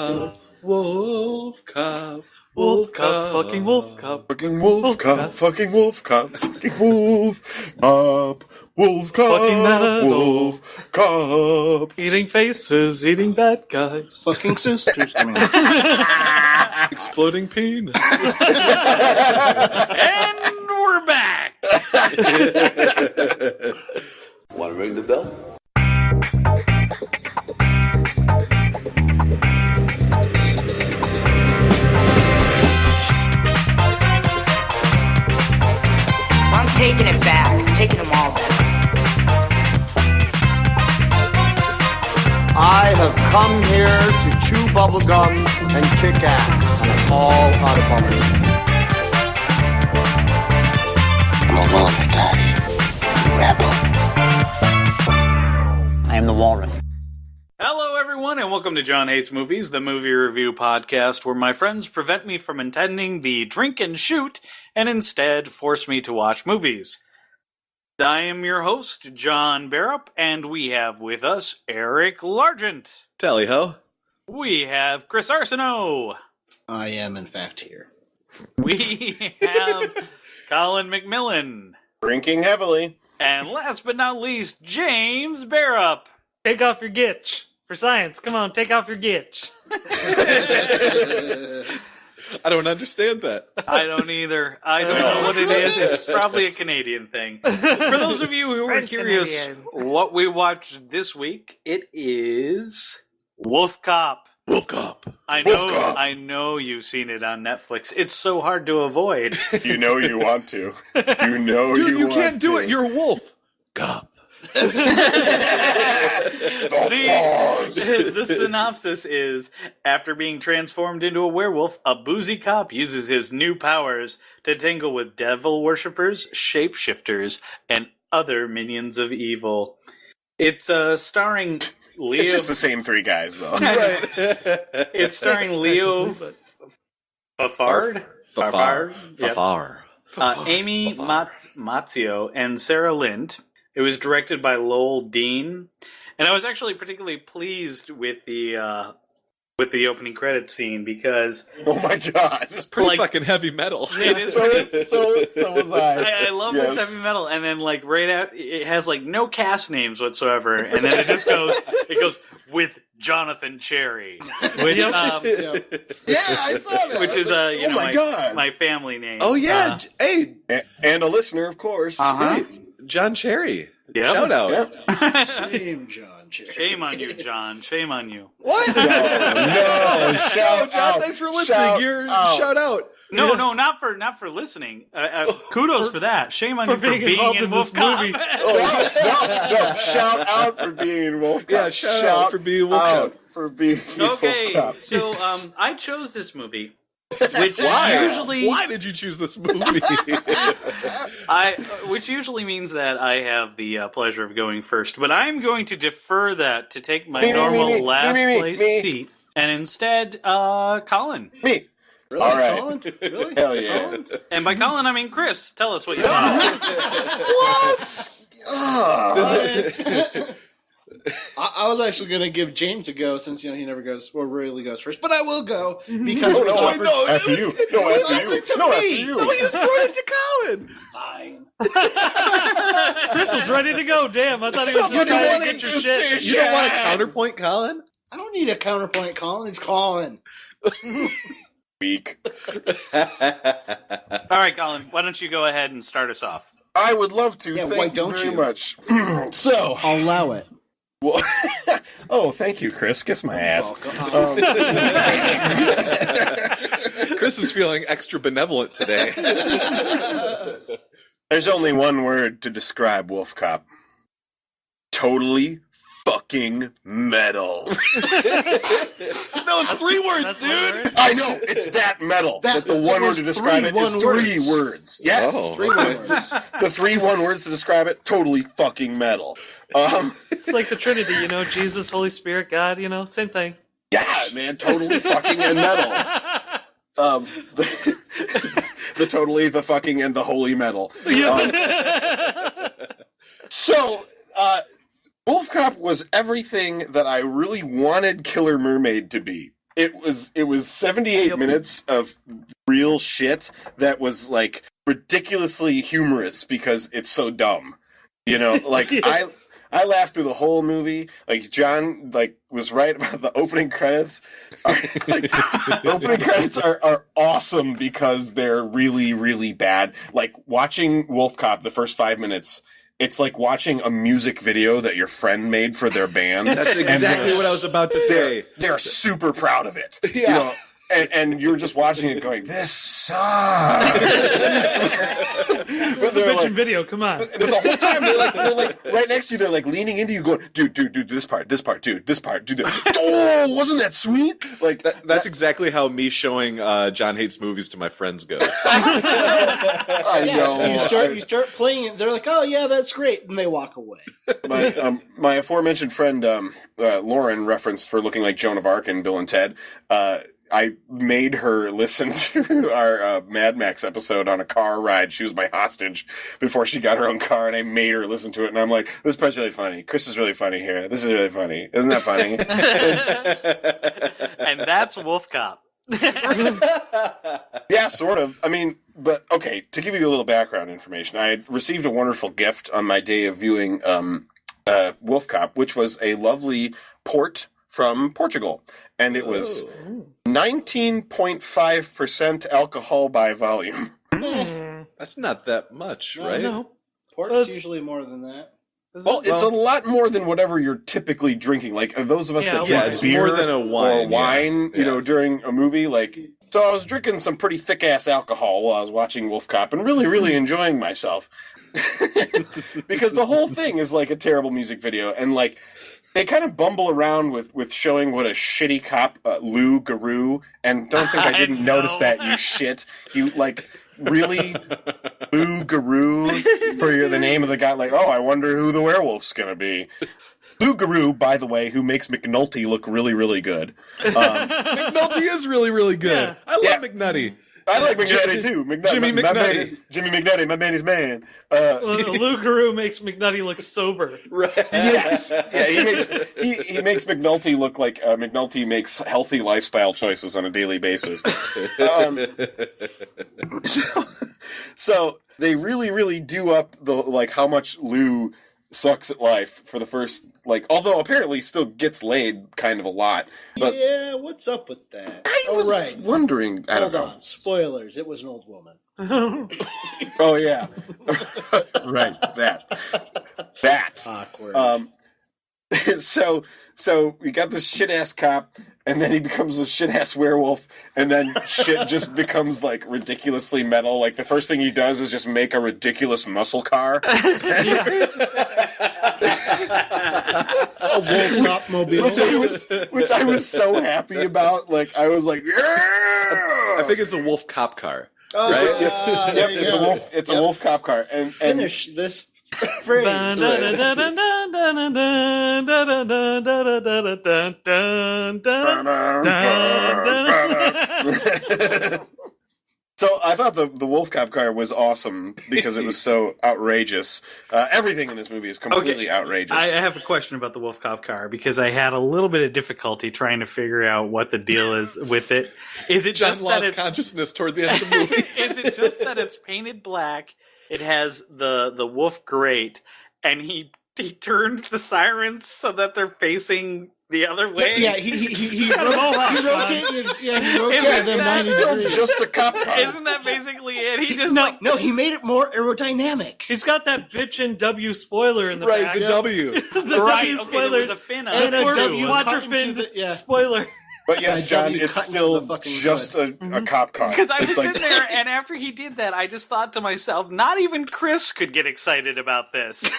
Wolfcop, Wolfcop, Wolfcop, fucking Wolfcop. fucking Wolfcop, fucking Wolfcop, fucking Wolfcop, Wolfcop, Fucking metal. Wolfcop. Eating faces, eating bad guys. Fucking sisters. I mean, Exploding penis. And we're back! Want to ring the bell? I'm taking it back. I'm taking them all back. I have come here to chew bubblegum and kick ass, and I'm all out of bubblegum. I'm a loner, Daddy. Rebel. I am the walrus. Hello, everyone, and welcome to John Hates Movies, the movie review podcast where my friends prevent me from attending the drink and shoot and instead force me to watch movies. I am your host, John Barrup, and we have with us Eric Largent. Tally ho. We have Chris Arsenault. I am, in fact, here. We have Colin McMillan. Drinking heavily. And last but not least, James Barrup. Take off your gitch. For science, come on, take off your gitch. I don't understand that. I don't either. I don't know what it is. It's probably a Canadian thing. For those of you who are French curious Canadian. what we watched this week, it is Wolfcop. Wolfcop. I know you've seen it on Netflix. It's so hard to avoid. You know you want to. You know Dude, you want can't do to. it. You're a wolf. Cop. The synopsis is, after being transformed into a werewolf, a boozy cop uses his new powers to tangle with devil worshippers, shapeshifters, and other minions of evil. It's starring Leo... It's just the same three guys, though. It's starring Leo Fafard? Yep. Fafar. Amy Mazzio and Sarah Lind. It was directed by Lowell Dean, and I was actually particularly pleased with the opening credits scene because Oh my god. It's pretty fucking heavy metal. it is So pretty. was I. I love Yes. this heavy metal, and then like right out, it has like no cast names whatsoever, and then it just goes with Jonathan Cherry, which Yeah, I saw that. which is oh my god. my family name. Oh, yeah. Hey, And a listener, of course. Uh-huh. John Cherry. Yep. Shout out. Yep. Shame, John. Cherry. Shame on you, John. Shame on you. What? No, Oh, shout John, out. thanks for listening. Shout You're out. shout out. No, not for listening. Kudos for that. Shame on you for being involved in in this Wolfcop. movie. No, shout out for being in Wolfcop. Yeah, shout out for being Wolfcop. out for being Okay, Wolfcop. so I chose this movie, which Why? usually Why did you choose this movie? which usually means that I have the pleasure of going first, but I'm going to defer that to take my normal last place seat, and instead, Colin. Me. Really? All right. Colin? Really? Hell yeah. And by Colin, I mean Chris. Tell us what you thought. I was actually going to give James a go since he never goes, or rarely goes first, but I will go because it was offered. After you. No, after you. No, after you. No, you just threw it to Colin. Fine. Chris was ready to go. Damn, I thought he was just trying to get your shit. You don't want to counterpoint Colin? I don't need a counterpoint, Colin. It's Colin. Weak. All right, Colin, why don't you go ahead and start us off? I would love to. Yeah, why Thank you don't very you? much. So, I'll allow it. well, oh, thank you, Chris. Kiss my ass. Chris is feeling extra benevolent today. There's only one word to describe Wolfcop. Totally fucking metal. No, it's 3 words, That's dude. one word. I know, it's that metal. But the one word to describe it is 3 words. Yes. Oh. 3 words. The 3 one words to describe it, totally fucking metal. It's like the Trinity, Jesus, Holy Spirit, God, same thing. Yeah, man, totally fucking and metal. The totally, the fucking, and the holy metal. So, Wolfcop was everything that I really wanted Killer Mermaid to be. it was 78 minutes of real shit that was like ridiculously humorous because it's so dumb. You know, like I laughed through the whole movie. Like John, was right about the opening credits. The opening credits are awesome because they're really, really bad. Like watching Wolfcop, the first 5 minutes, it's like watching a music video that your friend made for their band. That's exactly what I was about to say. They're super proud of it. Yeah. You know, and you're just watching it going, this sucks. It's a bitchin' video, come on. But the whole time they're like right next to you, they're like leaning into you going, dude, this part, dude, this part, dude. Oh, wasn't that sweet? Like That's exactly how me showing John Hates Movies to my friends goes. I know. You start playing it. They're like, "Oh yeah, that's great," and they walk away. My aforementioned friend Lauren referenced for looking like Joan of Arc in Bill and Ted. I made her listen to our Mad Max episode on a car ride. She was my hostage before she got her own car, and I made her listen to it. And I'm like, this part's really funny. Chris is really funny here. This is really funny. Isn't that funny? And that's Wolfcop. Yeah, sort of. I mean, but okay, to give you a little background information, I had received a wonderful gift on my day of viewing Wolfcop, which was a lovely port from Portugal. And it was 19.5% alcohol by volume. That's not that much, right? No. Port's usually more than that. Well, it's a lot more than whatever you're typically drinking. Like those of us that drink it's beer more than a wine, you know, during a movie. Like, so I was drinking some pretty thick ass alcohol while I was watching Wolfcop and really, really enjoying myself because the whole thing is like a terrible music video, and like they kind of bumble around with showing what a shitty cop Lou Garou, and don't think I didn't notice that, you shit. You like. Really, Lou Garou for the name of the guy? Like, oh, I wonder who the werewolf's gonna be. Lou Garou, by the way, who makes McNulty look really, really good. McNulty is really, really good. Yeah. I love McNutty. I like McNulty too. Jimmy McNutty. Jimmy McNutty, my man is man. Lou Garou makes McNutty look sober. Right. Yes. Yeah, he makes McNulty look like McNulty makes healthy lifestyle choices on a daily basis. So they really, really do up the like how much Lou sucks at life for the first although apparently he still gets laid kind of a lot. But yeah, what's up with that? I was wondering. I don't know. Hold on. Spoilers. It was an old woman. Oh yeah, right. That Awkward. So we got this shit ass cop, and then he becomes a shit ass werewolf, and then shit just becomes like ridiculously metal. Like the first thing he does is just make a ridiculous muscle car. A Wolfcop mobile. which I was so happy about. Like I was like, yeah! I think it's a wolf cop car. Oh, right? Yep, it's a wolf cop car, and finish this phrase. So I thought the Wolfcop car was awesome because it was so outrageous. Everything in this movie is completely outrageous. I have a question about the Wolfcop car because I had a little bit of difficulty trying to figure out what the deal is with it. Is it John just lost that it's consciousness toward the end of the movie? Is it just that it's painted black? It has the wolf grate, and he turned the sirens so that they're facing the other way. Yeah, he rotated them 90 degrees. Just a cop car. Isn't that basically it? He just No, he made it more aerodynamic. He's got that bitchin' W spoiler in the Right, back. the W. The right. W Okay, spoiler. there was a fin on And it. a Or W quadra cut into fin the- spoiler. But yes, John, You it's cut into still the fucking just a cop car. Because I was It's like- sitting there, and after he did that, I just thought to myself, not even Chris could get excited about this.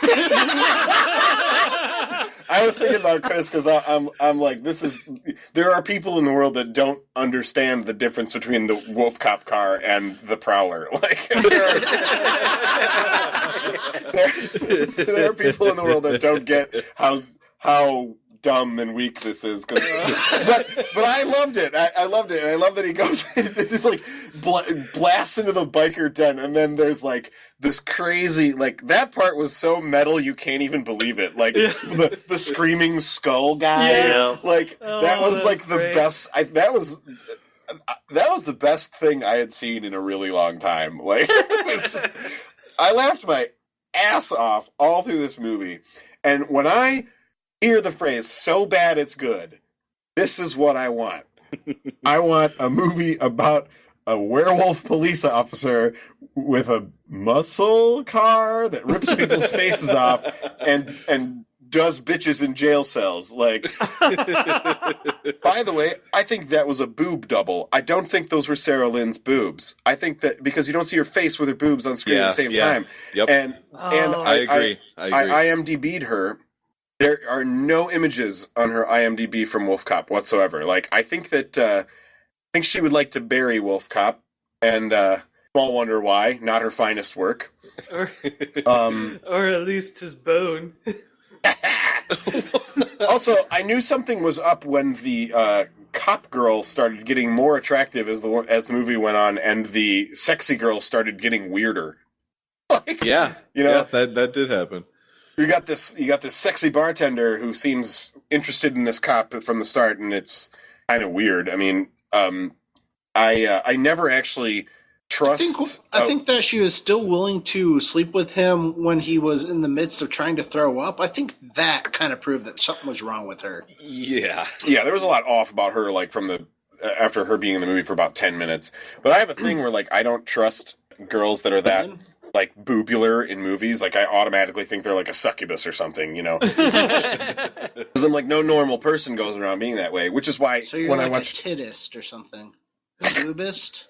I was thinking about Chris because I'm like, there are people in the world that don't understand the difference between the Wolf Cop car and the Prowler. Like, there are people in the world that don't get how dumb and weak this is. But I loved it. I loved it. And I love that he goes, it's like, blasts into the biker den, and then there's like this crazy, like, that part was so metal you can't even believe it. Like, the screaming skull guy. Yes. Like, that was like the great. best. That was the best thing I had seen in a really long time. Like, it was just, I laughed my ass off all through this movie. And when I hear the phrase, so bad it's good, this is what I want. I want a movie about a werewolf police officer with a muscle car that rips people's faces off and does bitches in jail cells. Like, by the way, I think that was a boob double. I don't think those were Sarah Lynn's boobs. I think that because you don't see her face with her boobs on screen at the same time. Yep. And I agree. I IMDb'd her. There are no images on her IMDb from Wolfcop whatsoever. Like, I think that I think she would like to bury Wolfcop, and small wonder why. Not her finest work. Or at least his bone. Also, I knew something was up when the cop girl started getting more attractive as the movie went on, and the sexy girl started getting weirder. Like, Yeah, you know, that did happen. you got this sexy bartender who seems interested in this cop from the start, and it's kind of weird. I mean, I never actually trust. I think that she was still willing to sleep with him when he was in the midst of trying to throw up. I think that kind of proved that something was wrong with her. Yeah. Yeah, there was a lot off about her, like, from the after her being in the movie for about 10 minutes. But I have a thing where, like, I don't trust girls that are that, like, boobular in movies. Like, I automatically think they're, like, a succubus or something, you know? Because I'm like, no normal person goes around being that way, which is why So you're when like I watched... a titist or something. A boobist?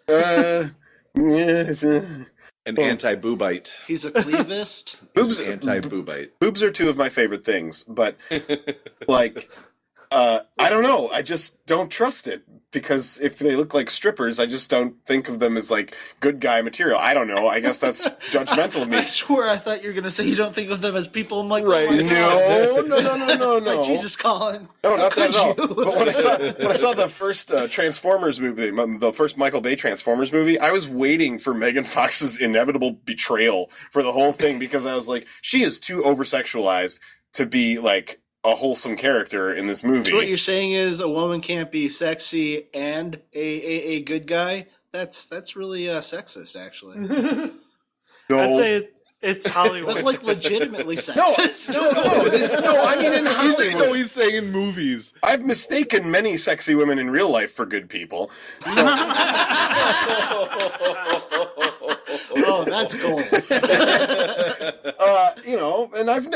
An anti-boobite. He's a cleavist? Boobs anti-boobite. Boobs are two of my favorite things, but, like, I don't know. I just don't trust it. Because if they look like strippers, I just don't think of them as, like, good guy material. I don't know. I guess that's judgmental of me. I swear I thought you were going to say you don't think of them as people. I'm like, Right. oh my God. No. Like, Jesus, Colin. No, not that at all. Could you? But when I saw the first Transformers movie, the first Michael Bay Transformers movie, I was waiting for Megan Fox's inevitable betrayal for the whole thing because I was like, she is too over-sexualized to be, like, a wholesome character in this movie. So what you're saying is a woman can't be sexy and a good guy? That's really sexist, actually. No. I'd say it's Hollywood. That's like legitimately sexist. No, I mean in Hollywood. No, he's saying in movies. I've mistaken many sexy women in real life for good people. So, Oh, that's cool. you know, and I've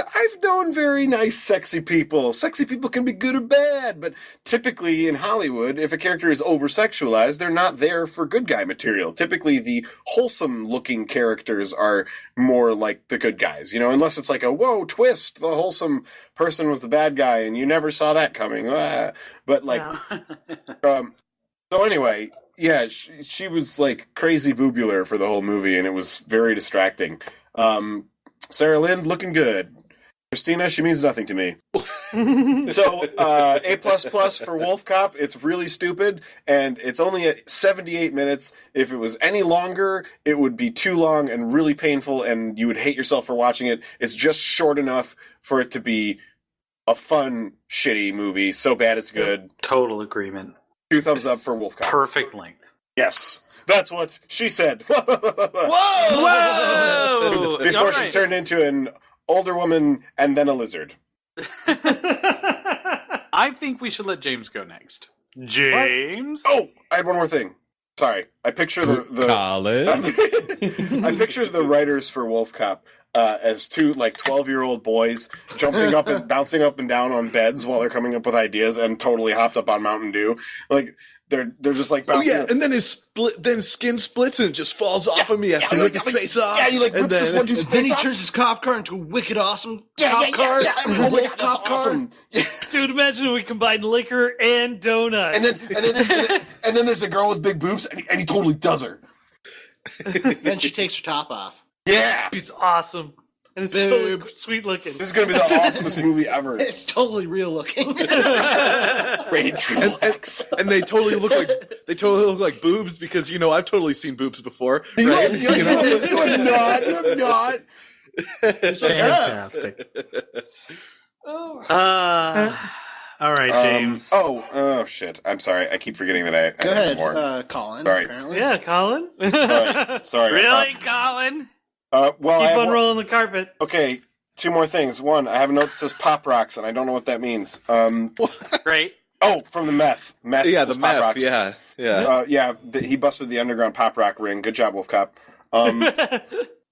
known very nice sexy people. Sexy people can be good or bad, but typically in Hollywood, if a character is over-sexualized, they're not there for good guy material. Typically, the wholesome-looking characters are more like the good guys, you know, unless it's like a, whoa, twist, the wholesome person was the bad guy, and you never saw that coming. But, like, so anyway, yeah, she was, like, crazy boobular for the whole movie, and it was very distracting. Sarah Lynn, looking good. Christina, she means nothing to me. So, A++ for Wolfcop. It's really stupid, and it's only at 78 minutes. If it was any longer, it would be too long and really painful, and you would hate yourself for watching it. It's just short enough for it to be a fun, shitty movie. So bad it's good. Total agreement. 2 thumbs up for Wolfcop. Perfect length. Yes. That's what she said. Whoa! Before All she right. turned into an older woman and then a lizard. I think we should let James go next. James? Oh, I had one more thing. Sorry. I picture the I picture the writers for Wolfcop as two, like, 12-year-old boys jumping up and bouncing up and down on beds while they're coming up with ideas and totally hopped up on Mountain Dew. Like, they're just, like, Oh bouncing yeah, up. and then his skin splits and it just falls off of me. He has to rip his face off. Yeah, he, like, rips this one dude's Then face he off. turns his cop car into a wicked awesome Yeah, cop car. Oh my God, that's Cop car. awesome. Dude, imagine we combined liquor and donuts. And then there's a girl with big boobs, and he totally does her. Then she takes her top off. Yeah. He's awesome. And it's totally sweet looking. This is going to be the awesomest movie ever. It's totally real looking. Rated triple X. And they totally look like boobs because I've totally seen boobs before. You Right? have not. You have not. Fantastic. All right, James. Oh, shit. I'm sorry. I keep forgetting that I Go have ahead, more. Colin. Sorry. Apparently. Yeah, Colin. All right. Sorry. Really, Colin? Well, I Keep have unrolling the carpet. Okay, two more things. One, I have a note that says Pop Rocks, and I don't know what that means. Great. Oh, from the meth. Meth. Yeah, was the Pop meth. Rocks. Yeah. He busted the underground pop rock ring. Good job, Wolfcop.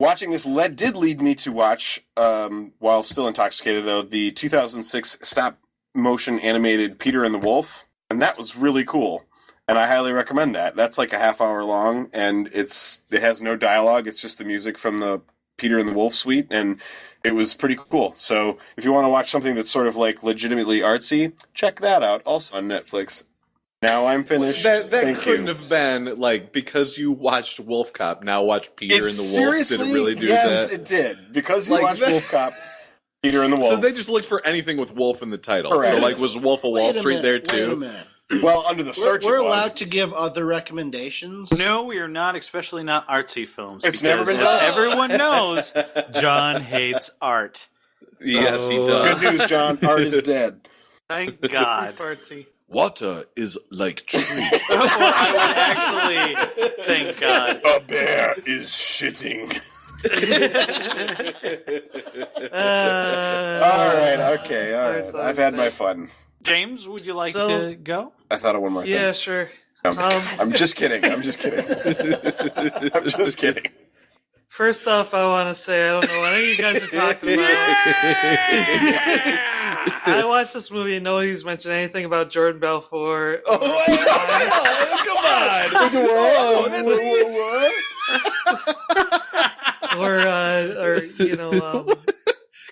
Watching this did lead me to watch, while still intoxicated though, the 2006 stop motion animated Peter and the Wolf, and that was really cool. And I highly recommend that. That's like a half hour long, and it has no dialogue. It's just the music from the Peter and the Wolf suite, and it was pretty cool. So if you want to watch something that's sort of like legitimately artsy, check that out. Also on Netflix. Now I'm finished. That Thank couldn't you. have been like because you watched Wolf Cop. Now watch Peter and the Wolf. Did it really do yes, that? it did. Because you Like watched that- Wolf Cop, Peter and the Wolf. So they just looked for anything with Wolf in the title. Correct. So like, was Wolf of Wall Wait a Street there minute, Wait a too? minute. Well, under the search, We're it was. allowed to give other recommendations. No, we are not, especially not artsy films. It's because, never been as done. everyone knows, John hates art. Yes, he does. Good news, John. Art is dead. Thank God. Fartsy. Water is like tree. Or I would actually thank God. A bear is shitting. All right, okay, all right. I've had my fun. James, would you like So- to go? I thought of one more thing. Yeah, sure. I'm just kidding. I'm just kidding. I'm just kidding. First off, I want to say I don't know what any of you guys are talking about. I watched this movie and nobody's mentioned anything about Jordan Belfort. Come on! Or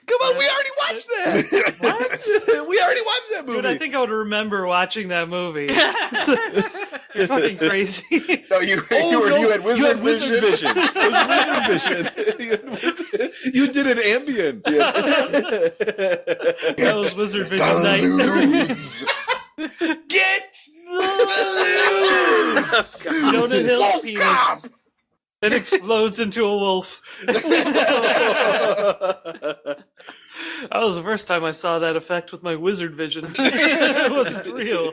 Come on, we already watched that. What? We already watched that movie. dude, I think I would remember watching that movie. You're fucking crazy. No, you had Wizard Vision. It was Wizard Vision. You did an Ambien. That was Wizard Vision night. Get Jonah Hill's penis. It explodes into a wolf. That was the first time I saw that effect with my wizard vision. It wasn't real.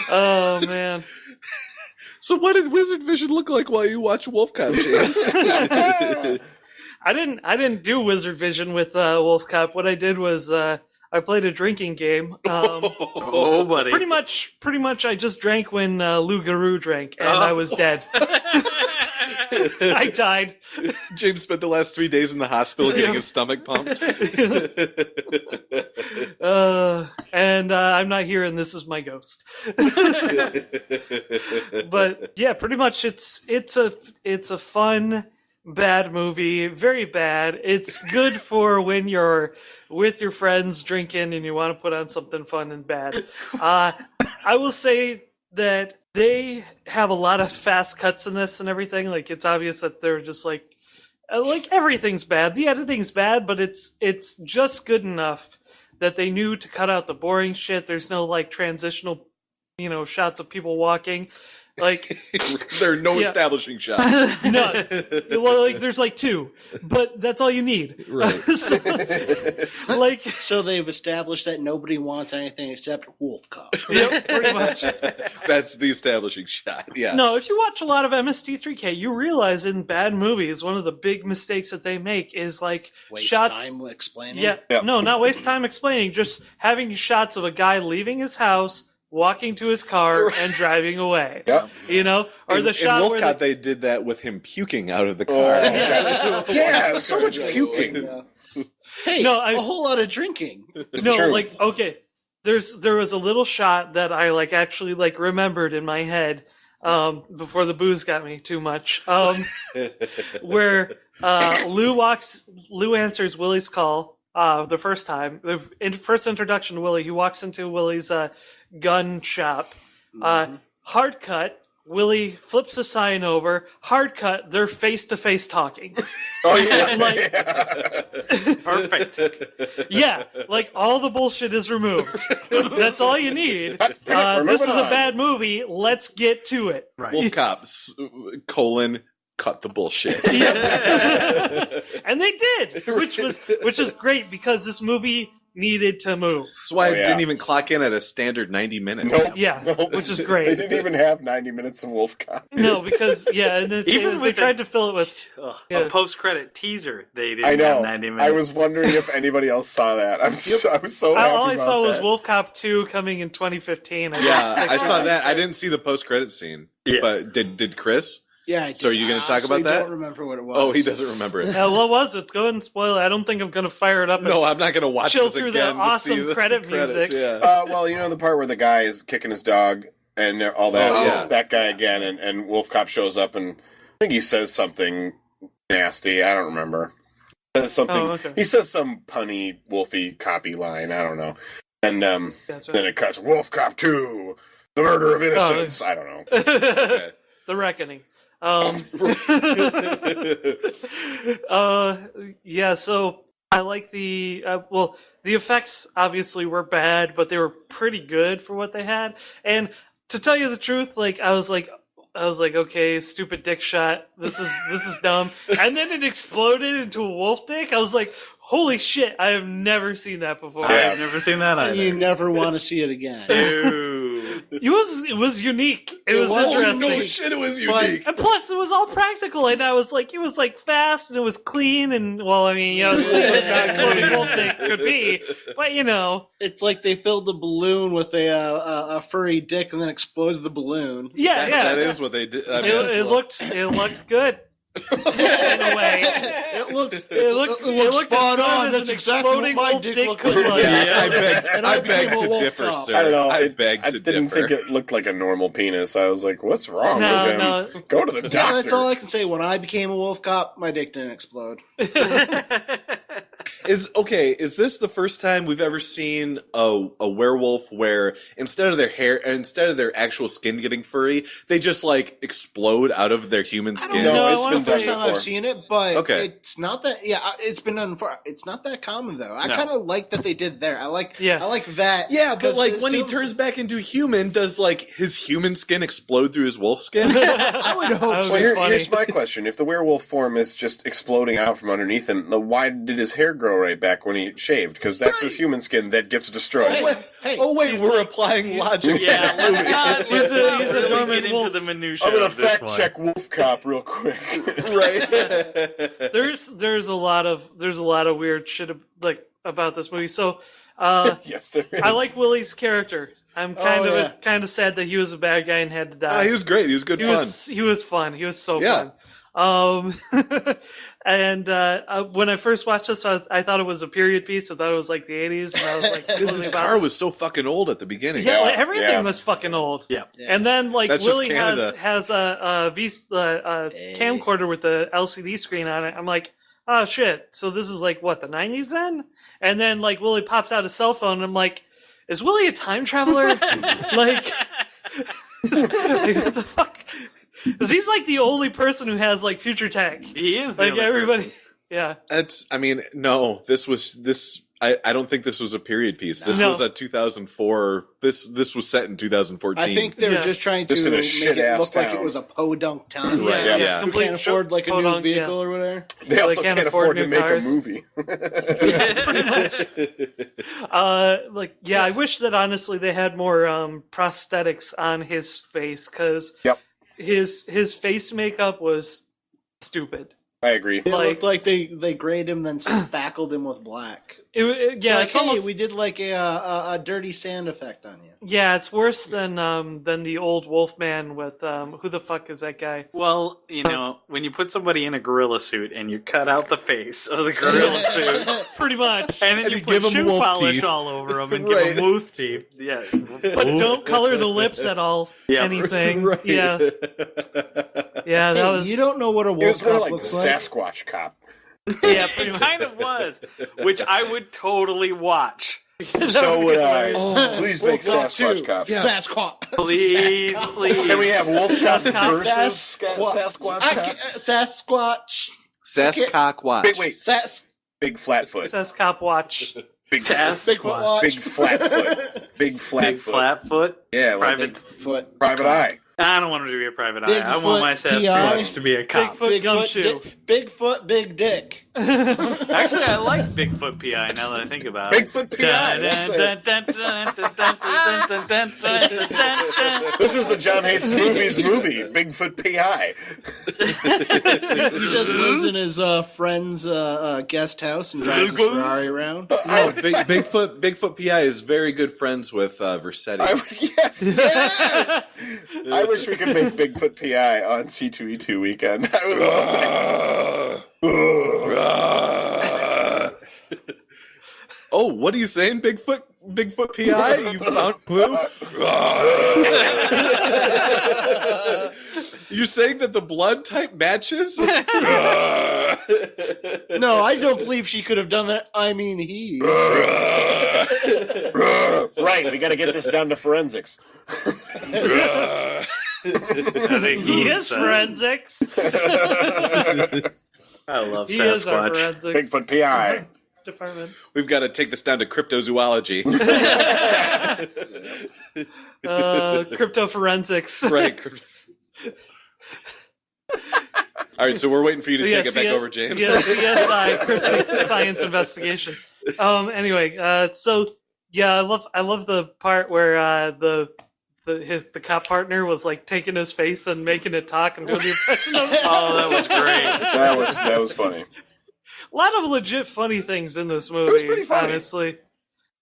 Oh man. So what did Wizard Vision look like while you watch Wolf Cop, James? I didn't do wizard vision with Wolf Cop. What I did was I played a drinking game. Oh, buddy. Pretty much I just drank when Lou Garou drank, and I was dead. I died. James spent the last 3 days in the hospital getting his stomach pumped. And I'm not here, and this is my ghost. But yeah, pretty much it's a fun bad movie, very bad. It's good for when you're with your friends drinking and you want to put on something fun and bad. I will say that they have a lot of fast cuts in this and everything. Like, it's obvious that they're just like everything's bad. The editing's bad, but it's just good enough that they knew to cut out the boring shit. There's no like transitional, shots of people walking. Like, there are no Yeah. establishing shots. no, well, like there's like two, but that's all you need. Right. So they've established that nobody wants anything except Wolf Cop. Yep, pretty much. That's the establishing shot. Yeah. No, if you watch a lot of MST3K, you realize in bad movies, one of the big mistakes that they make is like Waste shots. time explaining. Yeah, no, not waste time explaining. Just having shots of a guy leaving his house, walking to his car, and driving away. Yep. Or the shot in where Wolfcop, they did that with him puking out of the car. Yeah, so much puking. Hey, No, a whole lot of drinking. No, True. like, okay, there was a little shot that I like actually like remembered in my head before the booze got me too much. Where Lou answers Willie's call the first time, first introduction to Willie. He walks into Willie's gun shop. Hard cut. Willie flips the sign over, hard cut, they're face to face talking. Oh yeah, Like- Perfect. Yeah, like all the bullshit is removed. That's all you need. This is a bad movie. Let's get to it. Right. Wolfcop, cut the bullshit. And they did, which is great because this movie needed to move. That's why Oh, it yeah. didn't even clock in at a standard 90 minutes. Nope. Yeah, Nope. which is great. They didn't even have 90 minutes of Wolfcop. No, because and then Even they with tried to fill it with. Yeah. A post-credit teaser. They didn't I know. have 90 minutes. I was wondering if anybody else saw that. I was so happy All I about saw was that. Wolfcop 2 coming in 2015. Yeah, I saw that. I didn't see the post-credit scene. Yeah. But did Chris? Yeah. I So are did. you gonna I talk about honestly that? don't remember what it was. Oh, he doesn't remember it. What was it? Go ahead and spoil it. I don't think I'm going to fire it up. No, I'm not going to watch Chill this through again the to see awesome the credit credits, music. Yeah. Well, you know the part where the guy is kicking his dog and all that. Oh, It's yeah. that guy again, and Wolfcop shows up, and I think he says something nasty. I don't remember. Says something. Oh, okay. He says some punny Wolfie copy line. I don't know. And Gotcha. then it cuts Wolfcop 2, the murder of innocence. I don't know. Okay. The Reckoning. Yeah, so I like the the effects obviously were bad, but they were pretty good for what they had. And to tell you the truth, I was like, okay, stupid dick shot. This is dumb. And then it exploded into a wolf dick. I was like, holy shit! I have never seen that before. I've never seen that And either. you never want to see it again. Ew. It was unique. It was was interesting. unique. No shit, it was But- unique. And plus, it was all practical, and I was like, it was like fast, and it was clean, and well, I mean, as clean as Not a clean. wolf dick could be, but you know, It's like they filled the balloon with a furry dick and then exploded the balloon. yeah, That is what they did. I mean, It looked good in a way. It looked It looked spot as good on. as That's an exactly what exploding my wolf dick dick looked could like. look. Yeah, And I I beg became a to wolf differ, cop. sir. I don't know. I beg I to didn't differ. think it looked like a normal penis. I was like, what's wrong No, with him? no. Go to the doctor. Yeah, that's all I can say. When I became a wolf cop, my dick didn't explode. Is this the first time we've ever seen a werewolf where instead of their actual skin getting furry, they just like explode out of their human skin? know. No, I It's wanna been say- done First time before. I've seen it, but Okay. it's not that. Yeah, it's been done for. It's not that common though. I No. kind of like that they did there. I like that. Yeah, but 'cause like it when he seems- turns back into human, does like his human skin explode through his wolf skin? I would hope. That would so. be funny. Here's my question: if the werewolf form is just exploding out from underneath him, then why did his hair grow right back when he shaved? Because that's his human skin that gets destroyed. Hey, We're applying logic. to Yeah, this let's movie. not, He's let's a- not he's a really dormant get into wolf. the minutia I'm gonna of this fact one. check Wolf Cop real quick. Right. There's a lot of weird shit about this movie. So Yes, there is. I like Willie's character. I'm kind Oh, of yeah. kind of sad that he was a bad guy and had to die. He was great. He was good He fun. was fun. He was so Yeah. fun. And when I first watched this, I thought it was a period piece. I thought it was like the 80s, and I was like, Because his something car about- was so fucking old at the beginning. yeah, like, Yeah, everything yeah. was fucking old. Yeah. And then like That's just Willie Canada. has a camcorder with the LCD screen on it. I'm like, oh shit. So this is like what, the 90s then? And then like Willie pops out his cell phone, and I'm like, is Willie a time traveler? like what the fuck? Because he's like the only person who has like future tech. He is the Like only everybody, person. yeah. No, this. I don't think this was a period piece. This No. was a 2004. This was set in 2014. I think they were Yeah. just trying Just to in a make shit-ass it look like town. it was a podunk town. Right, yeah. Who Complete can't afford like a new podunk, yeah. vehicle or whatever. They also can't can't afford afford to new make cars. a movie. I wish that honestly they had more prosthetics on his face, because Yep. his face makeup was stupid. I agree. It Like- looked like they grayed him, then spackled him with black. Yeah, Like, it's hey, almost we did like a dirty sand effect on you. yeah, it's worse than the old Wolfman with who the fuck is that guy? Well, you know, when you put somebody in a gorilla suit and you cut out the face of the gorilla suit, Pretty much. and then And you you put give 'em shoe wolf polish teeth. all over them and Right. give them wolf teeth. Yeah, But don't color the lips at all. Yeah. Anything. Right. Yeah. Yeah, that Hey, was you don't know what a It wolf was more cop like looks like. Sasquatch Cop. yeah, pretty it much. kind of was, which I would totally watch. So would I. hilarious. Please make Sasquatch Cop. Sasquatch. Please. Can we have Wolfcop Sasquatch. versus Sasquatch Cop? Sasquatch. Sasquatch. Wait. Sas. Big Flatfoot. Sascop watch. Big Bigfoot watch. Big Flatfoot. Big Flatfoot. Big Flatfoot. Yeah, like Private. Foot. Private Eye. I don't want him to be a private eye. I Bigfoot, want my PI. Sasquatch to be a cop. Bigfoot gumshoe. Bigfoot, big dick. Actually, I like Bigfoot PI now that I think about it. Bigfoot PI. This is the John Hates Movies movie, Bigfoot PI. He just lives in his friend's guest house and drives his Ferrari around. Bigfoot PI is very good friends with Versetti. Yes. I wish we could make Bigfoot PI on C2E2 weekend. I would love it. Oh, what are you saying, Bigfoot PI? You found clue? You're saying that the blood type matches? No, I don't believe she could have done that. I mean, he. Right, we got to get this down to forensics. I think He is forensics. I love He is our Sasquatch. forensics Bigfoot PI. department. We've got to take this down to cryptozoology. Cryptoforensics. Right. All right, so we're waiting for you to take it back over, James. Yes, CSI, cryptic science investigation. Anyway, so yeah, I love the part where the cop partner was like taking his face and making it talk and doing the impression of. Oh, that was great. That was funny. A lot of legit funny things in this movie. It was pretty funny. Honestly.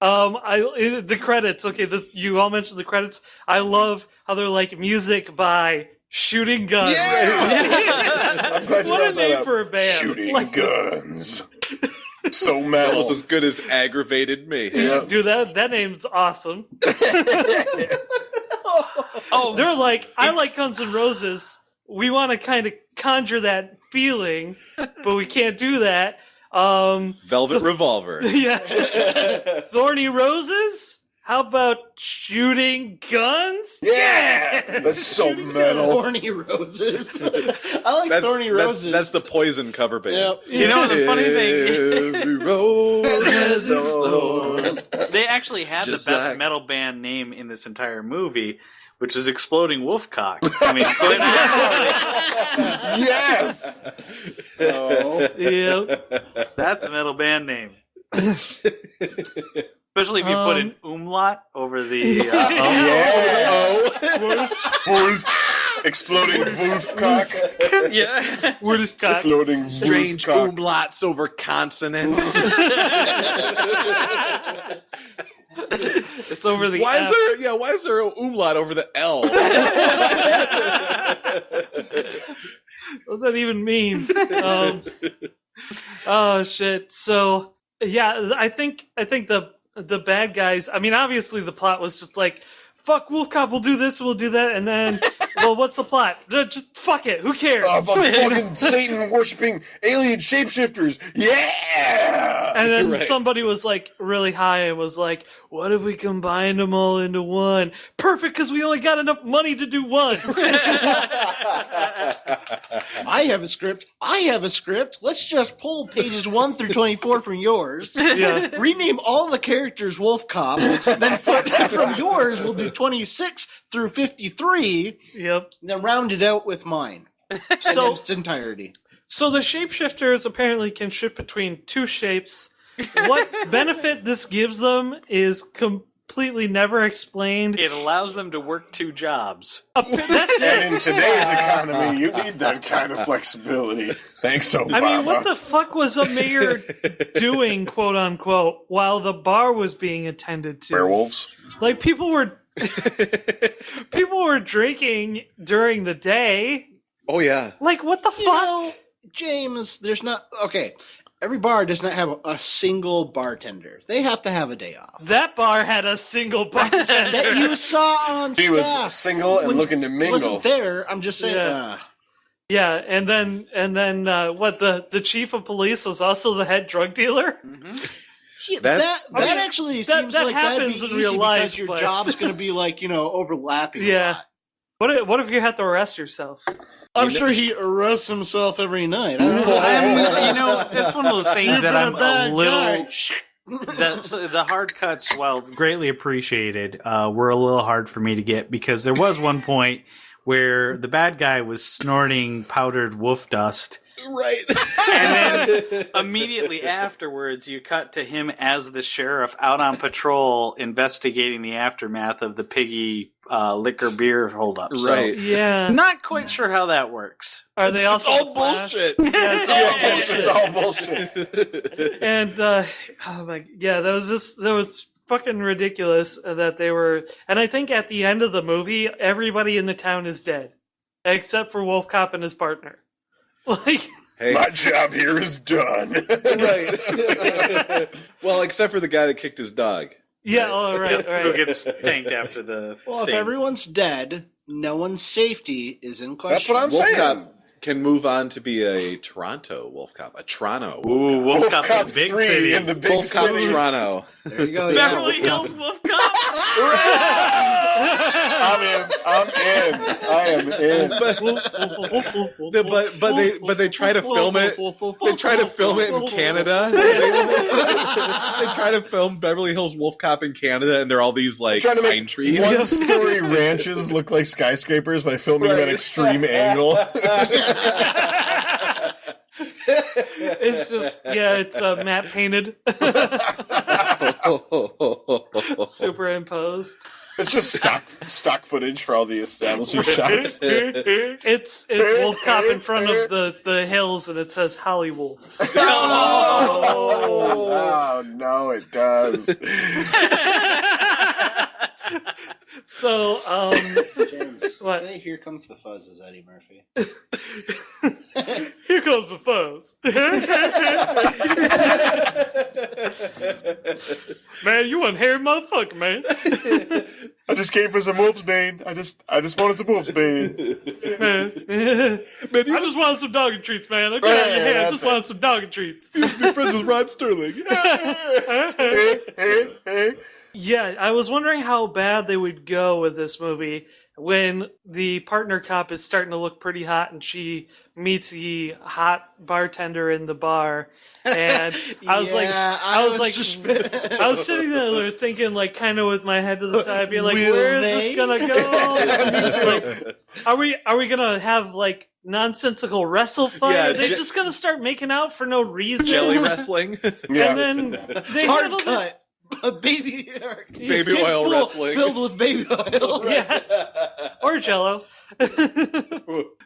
The credits. Okay, you all mentioned the credits. I love how they're like music by Shooting Guns. Yeah! I'm glad you What brought a that name up. for a band. Shooting Like- Guns. So It's metal. almost as good as aggravated me. Yeah. Dude, that name's awesome. Oh, They're like, I like Guns N' Roses. We want to kind of conjure that feeling, but we can't do that. Velvet Revolver. Yeah. Thorny Roses? How about Shooting Guns? Yeah! That's so metal. Thorny Roses. I like Thorny Roses. That's the Poison cover band. Yep. you know the funny thing? Every rose has its thorn. They actually had Just the best like- metal band name in this entire movie, which is Exploding Wolfcock. I mean, quite honestly, Yes! Yep. that's a metal band name. Especially if you put an umlaut over the. Wolf. Exploding Wolfcock. Yeah. Wolfcock. Exploding Strange Wolfcock. umlauts over consonants. It's over the Why F. is there an umlaut over the L? What does that even mean? Oh shit. So yeah, I think the bad guys. I mean, obviously the plot was just like, fuck Wolfcop, we'll do this, we'll do that, and then, well, what's the plot? Just fuck it. Who cares? Fucking Satan worshipping alien shapeshifters. Yeah! And then Right. somebody was like really high and was like, what if we combined them all into one? Perfect, because we only got enough money to do one. I have a script. Let's just pull pages 1 through 24 from yours. Yeah. Rename all the characters Wolfcop. Then from yours, we'll do 26 through 53. Yep. And then round it out with mine. So, In its entirety. so the shapeshifters apparently can shift between two shapes. What benefit this gives them is completely never explained. It allows them to work two jobs. That's it. And in today's economy, you need that kind of flexibility. Thanks, Obama. I mean, what the fuck was a mayor doing, quote unquote, while the bar was being attended to? Werewolves? Like people were drinking during the day. Oh yeah. Like what the fuck? You know, James, there's not... Okay, every bar does not have a single bartender. They have to have a day off. That bar had a single bartender. That you saw on He staff. was single and When looking to mingle. wasn't there. I'm just saying... Yeah. Yeah, and then what? The chief of police was also the head drug dealer. Yeah, That's- that actually seems that like that'd be happens in easy real life, because your but- job's going to be like, overlapping. A Yeah. lot. What if you had to arrest yourself? I'm sure he arrests himself every night. It's one of those things You've that been I'm bad a little. guy. The hard cuts, while greatly appreciated, were a little hard for me to get because there was one point where the bad guy was snorting powdered wolf dust. Right. And then immediately afterwards, you cut to him as the sheriff out on patrol investigating the aftermath of the piggy liquor beer holdup. Right. So, Yeah. not quite sure how that works. Are they It's also all the Flash? bullshit. Yeah, It's all bullshit. And that was fucking ridiculous that they were. And I think at the end of the movie, everybody in the town is dead, except for Wolfcop and his partner. Like, Hey. My job here is done. Right. Well, except for the guy that kicked his dog. yeah, all right, all Who right. gets tanked after the Well, if sting. everyone's dead, no one's safety is in question. That's what I'm saying. Wolfcop can move on to be a Toronto Wolfcop, a Toronto. Ooh, Wolfcop, Wolfcop the big 3 city. in the big Wolfcop city. Toronto. There you go. Beverly yeah. Hills Wolfcop. I'm in. I am in. But they try to film it. They try to film it in Canada. They try to film Beverly Hills Wolfcop in Canada, and they're all these like Trying to pine make trees. one-story ranches look like skyscrapers by filming them at extreme angle. It's just it's matte painted, superimposed. It's just stock footage for all the establishing shots. It's Wolfcop in front of the hills, and it says Holly Wolf. Oh, no, it does. So, James, what? say Here Comes the Fuzz is Eddie Murphy. Here comes the fuzz. Man, you one hairy motherfucker, man. I just came for some wolf's bane. I just wanted some wolf's bane. Man. I just wanted some dog and treats, man. I got out of your hand. I just wanted some dog and treats. Be friends with Rod Sterling. Yeah, I was wondering how bad they would go with this movie when the partner cop is starting to look pretty hot and she meets the hot bartender in the bar. And I was I was sitting there thinking, like, kind of with my head to the side, being like, where is this gonna go? Like, are we gonna have like nonsensical wrestle fight? Yeah, Are they just gonna start making out for no reason? Jelly wrestling. Yeah. And then they Hard handled it. cut. Baby Baby oil wrestling. filled with baby oil. Yeah. Or Jello.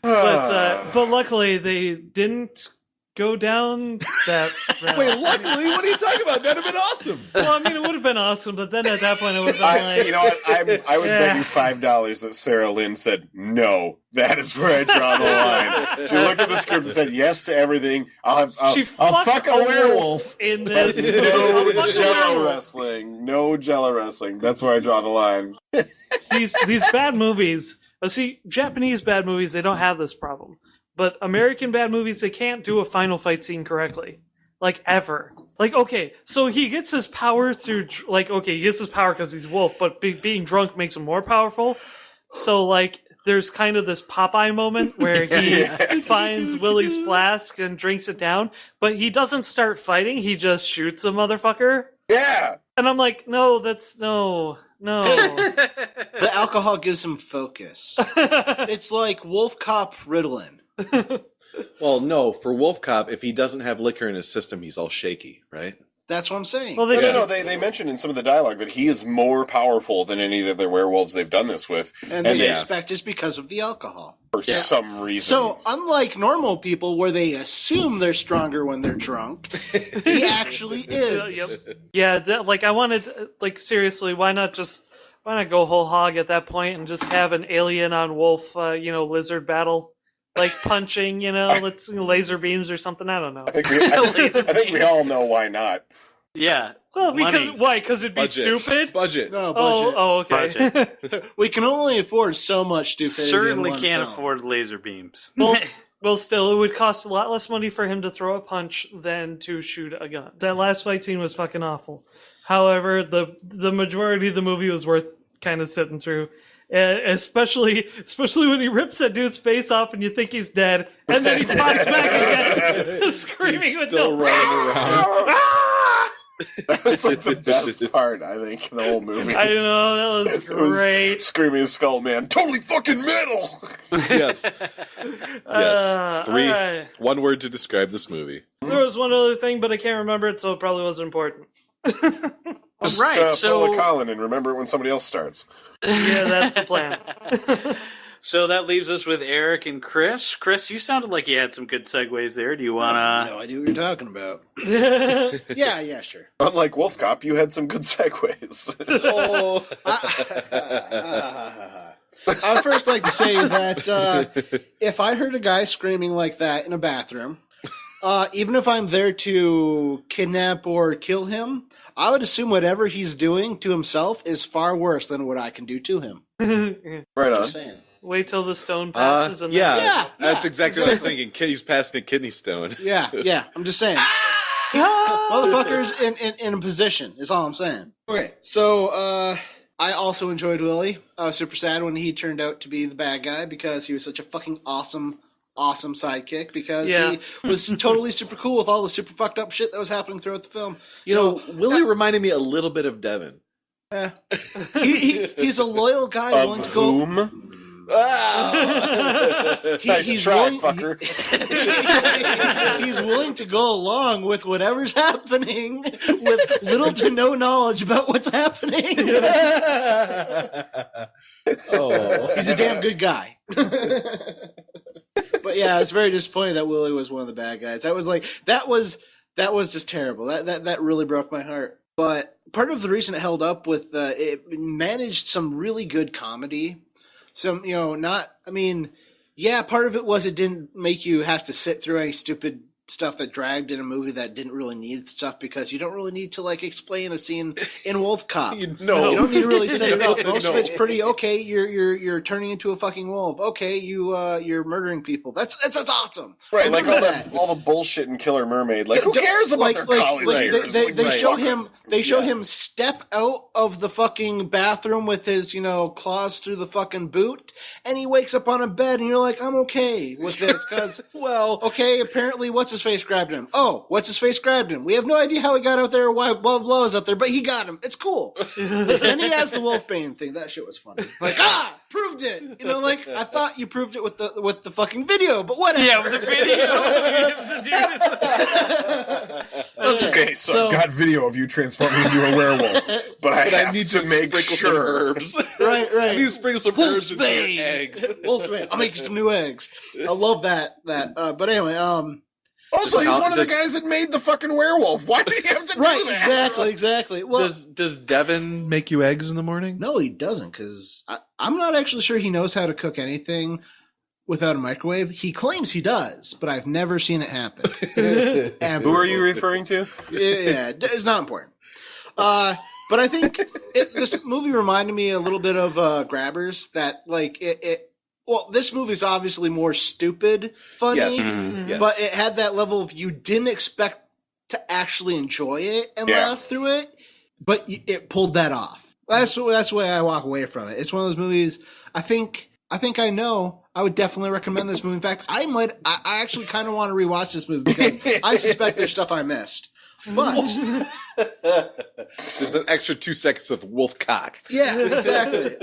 But luckily they didn't go down that route. Wait, luckily, what are you talking about? That'd have been awesome. Well, I mean, it would have been awesome, but then at that point, it would have been like, You know what? I would bet Yeah. you $5 that Sarah Lynn said, no, that is where I draw the line. She looked at the script and said yes to everything. I'll she fuck fucked a werewolf. in But this. no I'll fuck a Jello werewolf. wrestling. No Jello wrestling. That's where I draw the line. These bad movies. See, Japanese bad movies, they don't have this problem. But American bad movies, they can't do a final fight scene correctly. Like, ever. Like, okay, so he gets his power through, like, okay, he gets his power because he's wolf, but being drunk makes him more powerful. So, like, there's kind of this Popeye moment where he finds Willie's flask and drinks it down, but he doesn't start fighting, he just shoots the motherfucker. Yeah. And I'm like, no. The alcohol gives him focus. It's like Wolf Cop Ritalin. Well, no, for Wolfcop, if he doesn't have liquor in his system, he's all shaky, right? That's what I'm saying. Well, they No, they mentioned in some of the dialogue that he is more powerful than any of the werewolves they've done this with. and they yeah, suspect it's because of the alcohol. for some reason. So, unlike normal people where they assume they're stronger when they're drunk, he actually is. Yep. Yeah, like I wanted, like seriously, why not go whole hog at that point and just have an alien on wolf, lizard battle, like punching, let's laser beams or something. I don't know. I think we all know why not. Yeah. Well, Money. because it'd be Budget. stupid. Budget. No, budget. Oh, okay. Budget. We can only afford so much stupidity. Certainly in one can't film. afford laser beams. Well, still, it would cost a lot less money for him to throw a punch than to shoot a gun. That last fight scene was fucking awful. However, the majority of the movie was worth kind of sitting through. Especially when he rips that dude's face off and you think he's dead, and then he pops back again, screaming He's with still no running around. That was like the best part, I think, in the whole movie. I know, that was It was great. Screaming Skull Man, totally fucking metal! Yes. Yes. Alright. One word to describe this movie. There was one other thing, but I can't remember it, so it probably wasn't important. Just Right, pull so- a Colin and remember it when somebody else starts. Yeah, that's the plan. So that leaves us with Eric and Chris. Chris, you sounded like you had some good segues there. Do you want to... No idea what you're talking about. Yeah, sure. Unlike Wolfcop, you had some good segues. Oh, I would first like to say that if I heard a guy screaming like that in a bathroom, even if I'm there to kidnap or kill him, I would assume whatever he's doing to himself is far worse than what I can do to him. Right on. Just saying. Wait till the stone passes and Yeah, Yeah, that's yeah, exactly what I was thinking. He's passing a kidney stone. Yeah, I'm just saying. Motherfuckers in a position is all I'm saying. Okay, so I also enjoyed Willie. I was super sad when he turned out to be the bad guy because he was such a fucking awesome sidekick because he was totally super cool with all the super fucked up shit that was happening throughout the film. You know, Willie reminded me a little bit of Devin. Yeah. He's a loyal guy Of willing to go. whom? He's Nice try, willing, fucker. He's willing to go along with whatever's happening with little to no knowledge about what's happening. Oh. He's a damn good guy. But yeah, it's very disappointing that Willie was one of the bad guys. That was just terrible. That really broke my heart. But part of the reason it held up with it managed some really good comedy. Some, part of it was it didn't make you have to sit through any stupid stuff that dragged in a movie that didn't really need stuff because you don't really need to explain a scene in Wolfcop. You don't need to really set it up. Most of it's pretty okay. You're turning into a fucking wolf. Okay, you're murdering people. That's awesome. Right, like all the bullshit in Killer Mermaid. Like, who cares about their college years? They show him. They show him step out of the fucking bathroom with his, claws through the fucking boot, and he wakes up on a bed, and you're like, I'm okay with this, because, okay, apparently what's-his-face grabbed him. Oh, what's-his-face grabbed him. We have no idea how he got out there or why blah blah was out there, but he got him. It's cool. Then he has the Wolfbane thing. That shit was funny. Proved it. I thought you proved it with the fucking video, but whatever. Yeah, with the video. Okay, so I've got video of you transforming into a werewolf, but I have need to make sprinkle sure. some herbs. Right. I need to sprinkle some herbs into your Wolfsbane. eggs. Wolfsbane. I'll make you some new eggs. I love that. But anyway, Also, he's one of the guys that made the fucking werewolf. Why do you have to do that? Exactly. Well, Does Devin make you eggs in the morning? no, he doesn't, because I'm not actually sure he knows how to cook anything without a microwave. He claims he does, but I've never seen it happen. Ever. Who are you referring to? Yeah, it's not important. But I think this movie reminded me a little bit of Grabbers. That well, this movie's obviously more stupid funny, Yes. Yes. but it had that level of you didn't expect to actually enjoy it and laugh through it, but it pulled that off. That's the way I walk away from it. It's one of those movies. I think I know. I would definitely recommend this movie. In fact, I actually kind of want to rewatch this movie because I suspect there's stuff I missed. But there's an extra 2 seconds of wolf cock. yeah, exactly.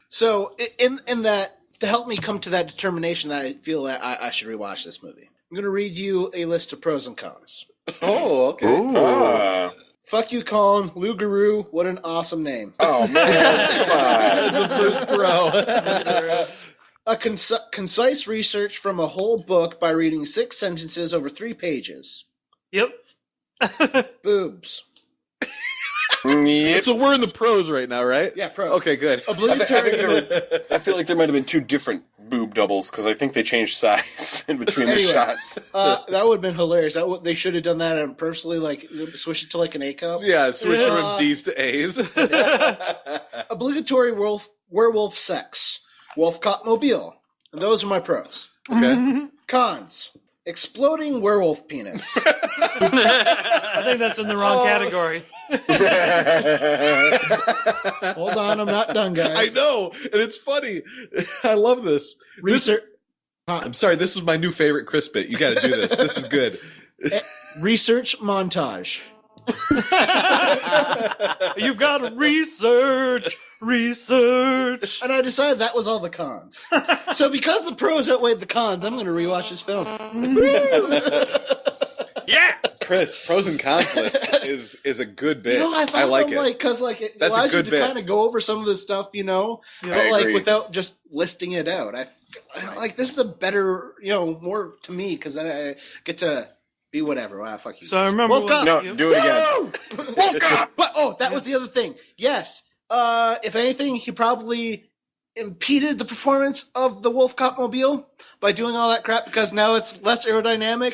So in that, to help me come to that determination that I feel that I should rewatch this movie, I'm going to read you a list of pros and cons. Oh, okay. Fuck you, Colin. Lou Guru, what an awesome name. Oh, man. Come on. That's the first pro. A concise research from a whole book by reading 6 sentences over 3 pages. Yep. Boobs. Yep. So we're in the pros right now, right? Yeah, pros. Okay, good. Obligatory. I feel like there might have been 2 different boob doubles because I think they changed size in between the shots. That would have been hilarious. They should have done that and purposely switch it to an A cup. Yeah, switch from D's to A's. Obligatory werewolf sex. Wolfcop mobile. And those are my pros. Okay. Cons. Exploding werewolf penis. I think that's in the wrong category. Hold on, I'm not done, guys. I know, and it's funny. I love this. Research. I'm sorry, this is my new favorite Chris bit. You got to do this. This is good. Research montage. You've got to research. And I decided that was all the cons. So because the pros outweighed the cons, I'm going to rewatch this film. Yeah. Chris, pros and cons list is a good bit. I thought like them, it. because it That's a allows you good to bit. kind of go over some of this stuff, but I agree. without just listing it out. I feel like this is a better, more to me because then I get to be whatever. Fuck you. So I remember Wolfcop. No, do it again. Wolfcop! But that was the other thing. Yes. If anything, he probably impeded the performance of the Wolfcop mobile by doing all that crap because now it's less aerodynamic.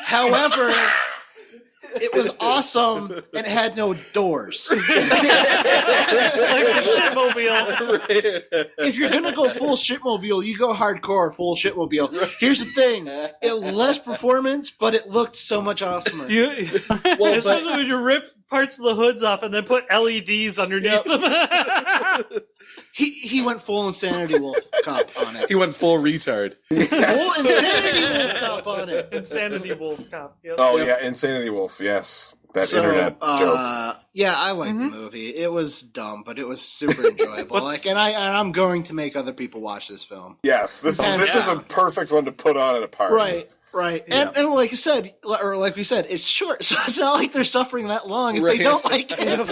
However, it was awesome and it had no doors. like the shitmobile. If you're gonna go full shitmobile, you go hardcore full shitmobile. Here's the thing: less performance, but it looked so much awesomer. Especially when you rip parts of the hoods off and then put LEDs underneath them. He went full Insanity Wolf Cop on it. He went full retard. Full Insanity Wolf Cop on it. Insanity Wolf Cop. Yep. Oh yeah, Insanity Wolf. Yes, that internet joke. Yeah, I liked the movie. It was dumb, but it was super enjoyable. And I'm going to make other people watch this film. Yes, this is a perfect one to put on at a party. Right. Yeah. And like you said, or like we said, it's short, so it's not like they're suffering that long if they don't like it.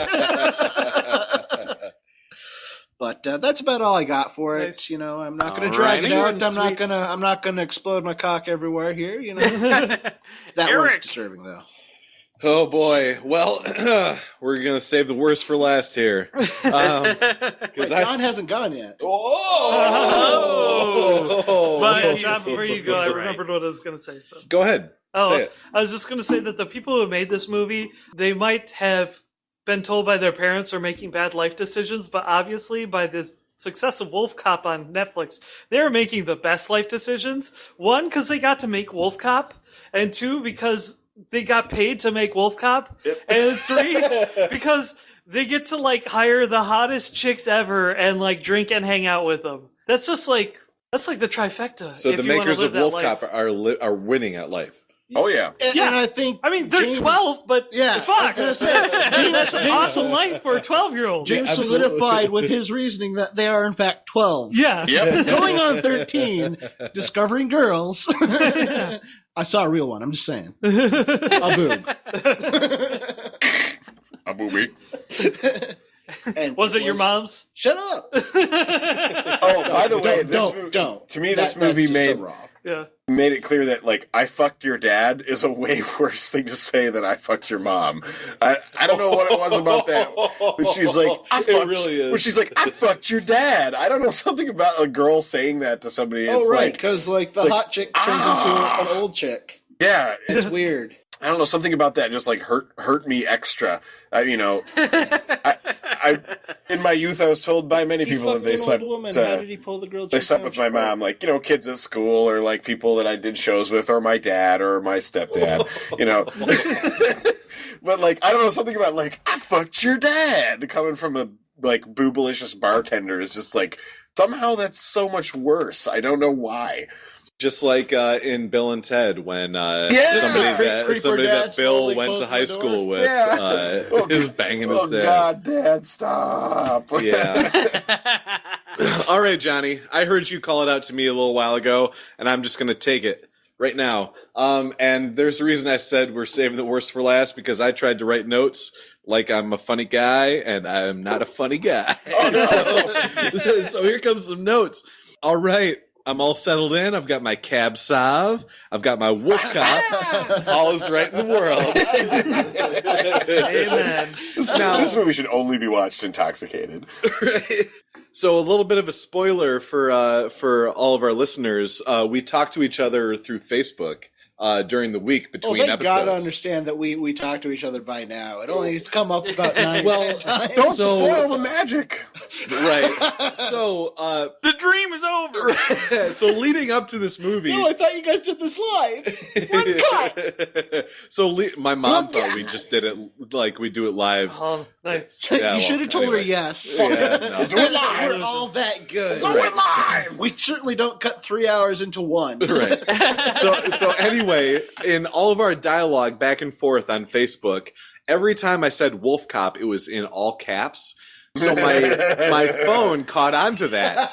But that's about all I got for it. Nice. I'm not going to drag it out. I'm not gonna explode my cock everywhere here. That was Eric. disturbing though. Oh boy. Well, we're gonna save the worst for last here. Wait, John hasn't gone yet. But John, before you go, I remembered what I was going to say. So Go ahead. Say it. I was just going to say that the people who made this movie, they might have been told by their parents they're making bad life decisions, but obviously by the success of Wolf Cop on Netflix, they're making the best life decisions. One, because they got to make Wolf Cop, and two, because they got paid to make Wolf Cop, and three, because they get to hire the hottest chicks ever and drink and hang out with them. That's just the trifecta. So the makers of Wolf Cop are winning at life. Oh yeah. And I think they're 12, but fuck. I was gonna say, That's an awesome life for a 12-year-old. James solidified with his reasoning that they are in fact 12. Yeah. Yep. Going on 13, discovering girls. I saw a real one. I'm just saying. A boob. A booby. And Was it your mom's? Shut up. Oh, by the way, don't. To me, this That's movie just so made wrong. Yeah. made it clear that I fucked your dad is a way worse thing to say than I fucked your mom. I don't know what it was about that. But she's like, really is. But she's like, I fucked your dad. I don't know, something about a girl saying that to somebody. It's because the hot chick turns into an old chick. Yeah, It's weird. I don't know, something about that just hurt me extra. I in my youth I was told by many people that they slept. How did he pull the girl? They slept with my mom, kids at school or people that I did shows with, or my dad or my stepdad, But I don't know, something about I fucked your dad coming from a boobalicious bartender is just somehow that's so much worse. I don't know why. Just like in Bill and Ted, when somebody that Bill went to high school with is banging his dad. Oh, God, Dad, stop. Yeah. All right, Johnny. I heard you call it out to me a little while ago, and I'm just going to take it right now. And there's a reason I said we're saving the worst for last, because I tried to write notes like I'm a funny guy, and I'm not a funny guy. Oh, no. So here comes some notes. All right. I'm all settled in. I've got my cab sauve. I've got my Wolf Cop. All is right in the world. Amen. This movie should only be watched intoxicated. Right. So a little bit of a spoiler for all of our listeners. We talk to each other through Facebook during the week Well, between they episodes. gotta understand that we talk to each other by now. It only has come up about 9 Well, times. Don't spoil the magic. Right. So, The dream is over. so leading up to this movie. No, I thought you guys did this live. One cut. So my mom thought we just did it like we do it live. Oh, nice. Yeah, You should have told her anyway. yes. Yeah, no. Do it live. We're all that good. Do it live. We certainly don't cut 3 hours into one. Right. So anyway, in all of our dialogue back and forth on Facebook, every time I said Wolfcop, it was in all caps. So my phone caught on to that.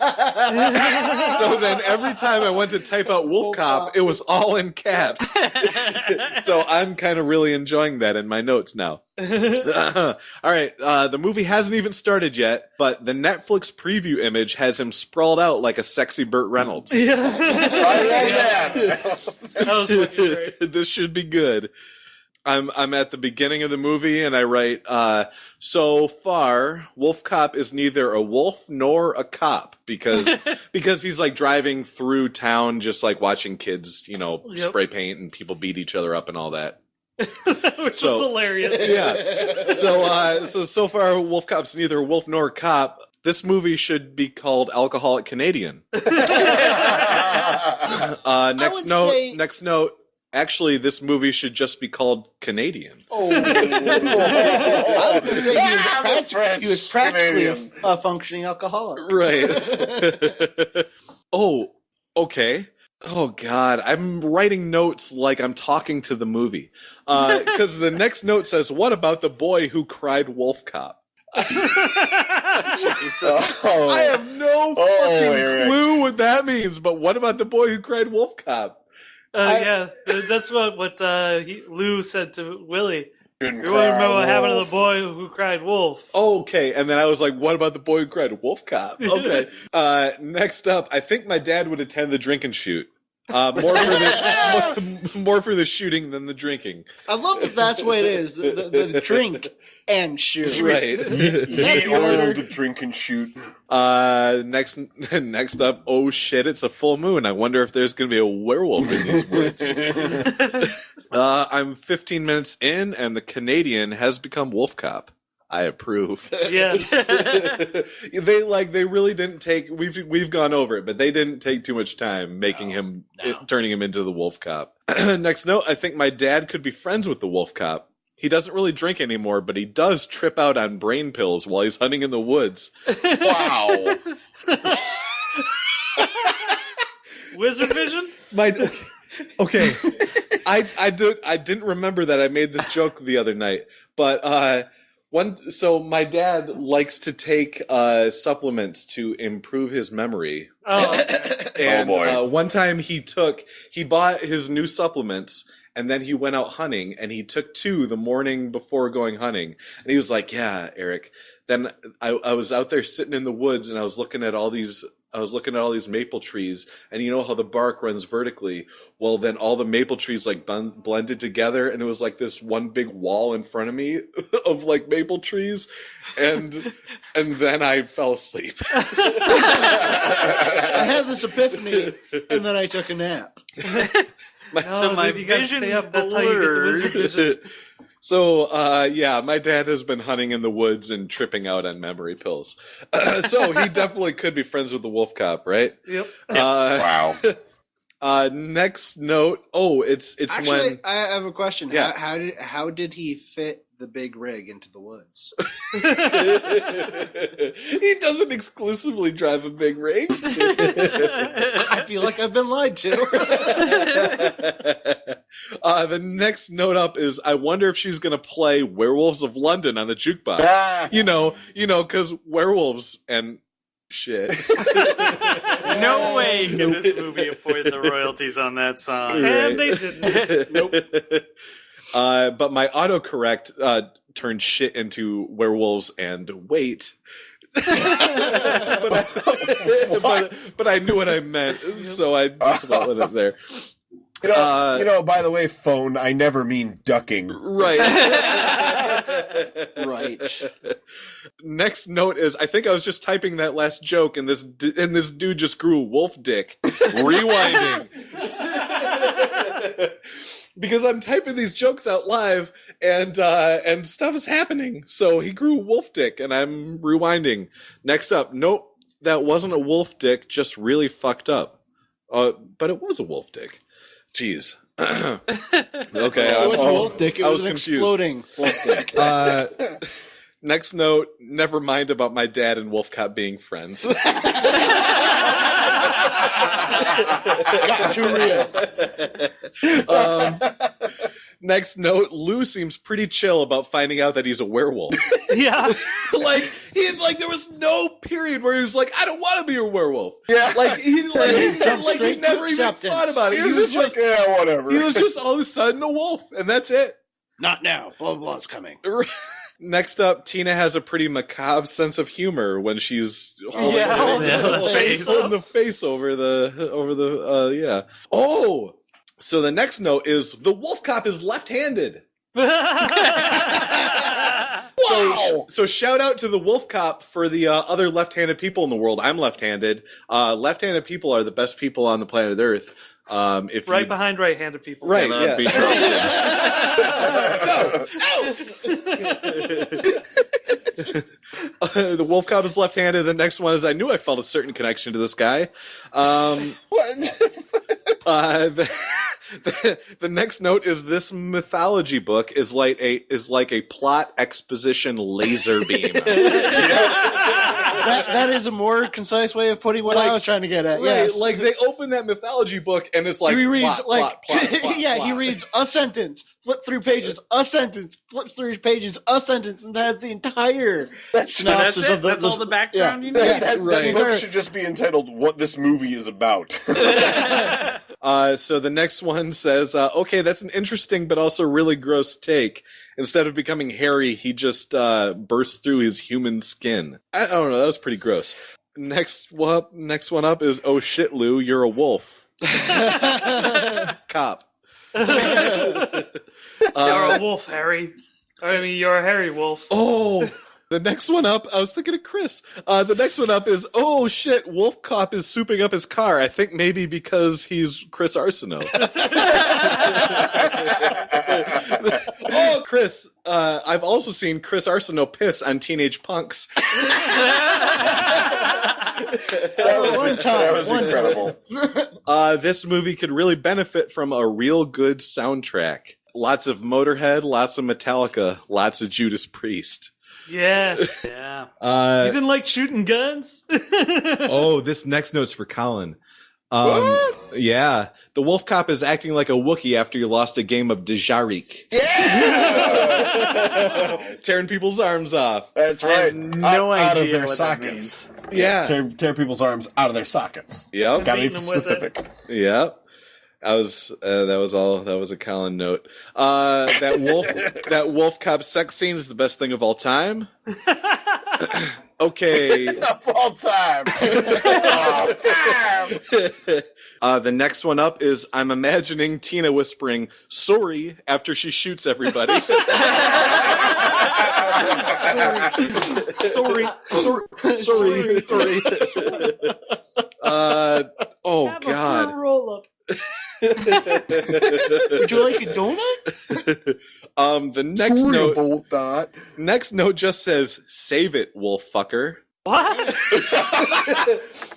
So then every time I went to type out Wolfcop, it was all in caps. So I'm kind of really enjoying that in my notes now. All right, the movie hasn't even started yet, but the Netflix preview image has him sprawled out like a sexy Burt Reynolds. I love that. That was fucking great. This should be good. I'm at the beginning of the movie and I write, so far, Wolfcop is neither a wolf nor a cop because he's like driving through town just like watching kids, spray paint and people beat each other up and all that. Which was hilarious. Yeah. So far, Wolfcop's neither a wolf nor a cop. This movie should be called Alcoholic Canadian. Next note. Actually, this movie should just be called Canadian. Oh. I was going to say he was practically a functioning alcoholic. Right. Oh, okay. Oh, God. I'm writing notes like I'm talking to the movie. Because the next note says, what about the boy who cried Wolfcop? I have no fucking clue what that means, but what about the boy who cried Wolfcop? Yeah, that's what Lou said to Willie. You Couldn't remember what happened to wolf. the boy who cried wolf? Okay, and then I was like, what about the boy who cried Wolfcop? Okay. Next up, I think my dad would attend the drink and shoot. More for the shooting than the drinking. I love that that's what it is. The drink and shoot. Right. Is that He the order? old drink and shoot. Next up, oh shit, it's a full moon. I wonder if there's going to be a werewolf in these woods. I'm 15 minutes in, and the Canadian has become Wolfcop. I approve. Yes. They really didn't take. We've gone over it, but they didn't take too much time making turning him into the Wolf Cop. Next note: I think my dad could be friends with the Wolf Cop. He doesn't really drink anymore, but he does trip out on brain pills while he's hunting in the woods. Wow. Wizard vision? Okay. I didn't remember that I made this joke the other night, but so my dad likes to take supplements to improve his memory. Oh, And Oh, boy. one time he bought his new supplements and then he went out hunting and he took 2 the morning before going hunting. And he was like, yeah, Eric. Then I was out there sitting in the woods and I was looking at all these maple trees, and you know how the bark runs vertically. Well, then all the maple trees like blended together, and it was like this one big wall in front of me of like maple trees, and then I fell asleep. I had this epiphany, and then I took a nap. So my dude, you gotta vision stay up. That's how you get the wizard vision. So, yeah, my dad has been hunting in the woods and tripping out on memory pills. So he definitely could be friends with the Wolf Cop, right? Yep. Wow. Next note. Oh, it's Actually, when I have a question. Yeah. How did he fit the big rig into the woods? he doesn't exclusively drive a big rig. I feel like I've been lied to. The next note up is I wonder if she's gonna play Werewolves of London on the jukebox. Ah. You know, because werewolves and shit. No way can this movie afford the royalties on that song. And they didn't. Nope. But my autocorrect turned shit into werewolves and wait. but I knew what I meant, so I just went with it there. By the way, phone, I never mean ducking. Right. Right. Next note is I think I was just typing that last joke and this dude just grew a wolf dick. Rewinding. Because I'm typing these jokes out live, and stuff is happening. So he grew wolf dick, and I'm rewinding. Next up, nope, that wasn't a wolf dick, just really fucked up. But it was a wolf dick. Jeez. Okay, It was a wolf dick. It I was an confused. exploding wolf dick. Next note, never mind about my dad and Wolfcop being friends. Got too real. Next note, Lou seems pretty chill about finding out that he's a werewolf. Yeah. Like there was no period where he was like, I don't want to be a werewolf. Yeah. He Jumped he straight never to even acceptance. thought about it. He was just like, yeah, whatever. He was just all of a sudden a wolf, and that's it. Not now. Blah, blah, it's coming. Next up, Tina has a pretty macabre sense of humor when she's holding, the face. holding the face over the yeah. Oh, so the next note is the wolf cop is left-handed. Wow. So shout out to the wolf cop for the other left-handed people in the world. I'm left-handed. Left-handed people are the best people on the planet Earth. If Right you, behind right-handed people. right, Cannot yeah. be trusted. The wolf cop is left-handed. The next one is I knew I felt a certain connection to this guy. The next note is this mythology book is like a plot exposition laser beam. That is a more concise way of putting what I was trying to get at. Right, Yes. like they open that mythology book and it's like he reads plot. he reads a sentence, flip through pages, a sentence, flips through pages, a sentence, and has the entire synopsis of the. That's all the background you need. That Right. book should just be entitled "What This Movie Is About." So the next one says, okay, that's an interesting but also really gross take. Instead of becoming hairy, he just bursts through his human skin. I don't know, that was pretty gross. Next one up is, oh shit, Lou, you're a wolf. Cop. You're a wolf, Harry. I mean, you're a hairy wolf. Oh, the next one up, I was thinking of Chris. The next one up is, oh shit, Wolf Cop is souping up his car. I think maybe because he's Chris Arsenault. Oh, Chris, I've also seen Chris Arsenault piss on teenage punks. That was incredible. This movie could really benefit from a real good soundtrack. Lots of Motorhead, lots of Metallica, lots of Judas Priest. Yeah. Yeah. You didn't like shooting guns? Oh, this next note's for Colin. What? Yeah. The Wolf Cop is acting like a Wookiee after you lost a game of Dejarik. Yeah! Tearing people's arms off. That's I right. have no out of idea their what that sockets. Yeah. Tear people's arms out of their sockets. Yep. Gotta be Beating them with specific. Yep. That was a Colin note. That wolf cop sex scene is the best thing of all time. Okay. Of all time. Of all time. The next one up is I'm imagining Tina whispering "sorry" after she shoots everybody. Sorry. Sorry. Oh Have a God. fruit roll-up. Would you like a donut? The next note just says "save it, wolf fucker." What?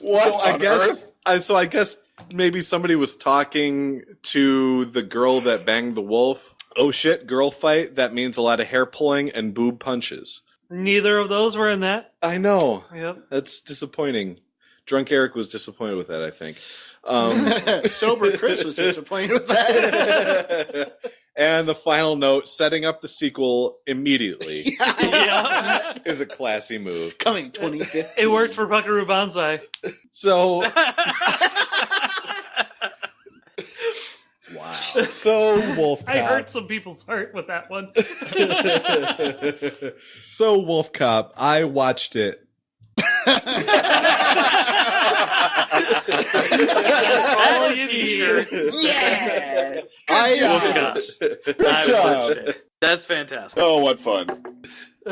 What So on earth? I guess maybe somebody was talking to the girl that banged the wolf. Oh shit, girl fight. That means a lot of hair pulling and boob punches. Neither of those were in that. I know. Yep. That's disappointing. Drunk Eric was disappointed with that, I think. Sober Chris was disappointed with that. And the final note, setting up the sequel immediately Yeah. is a classy move. Coming 2050. It worked for Buckaroo Banzai. So, wow. So, Wolf Cop. I hurt some people's heart with that one. So, Wolf Cop, I watched it. All you need. Yeah. I I watched it. That's fantastic. Oh, what fun.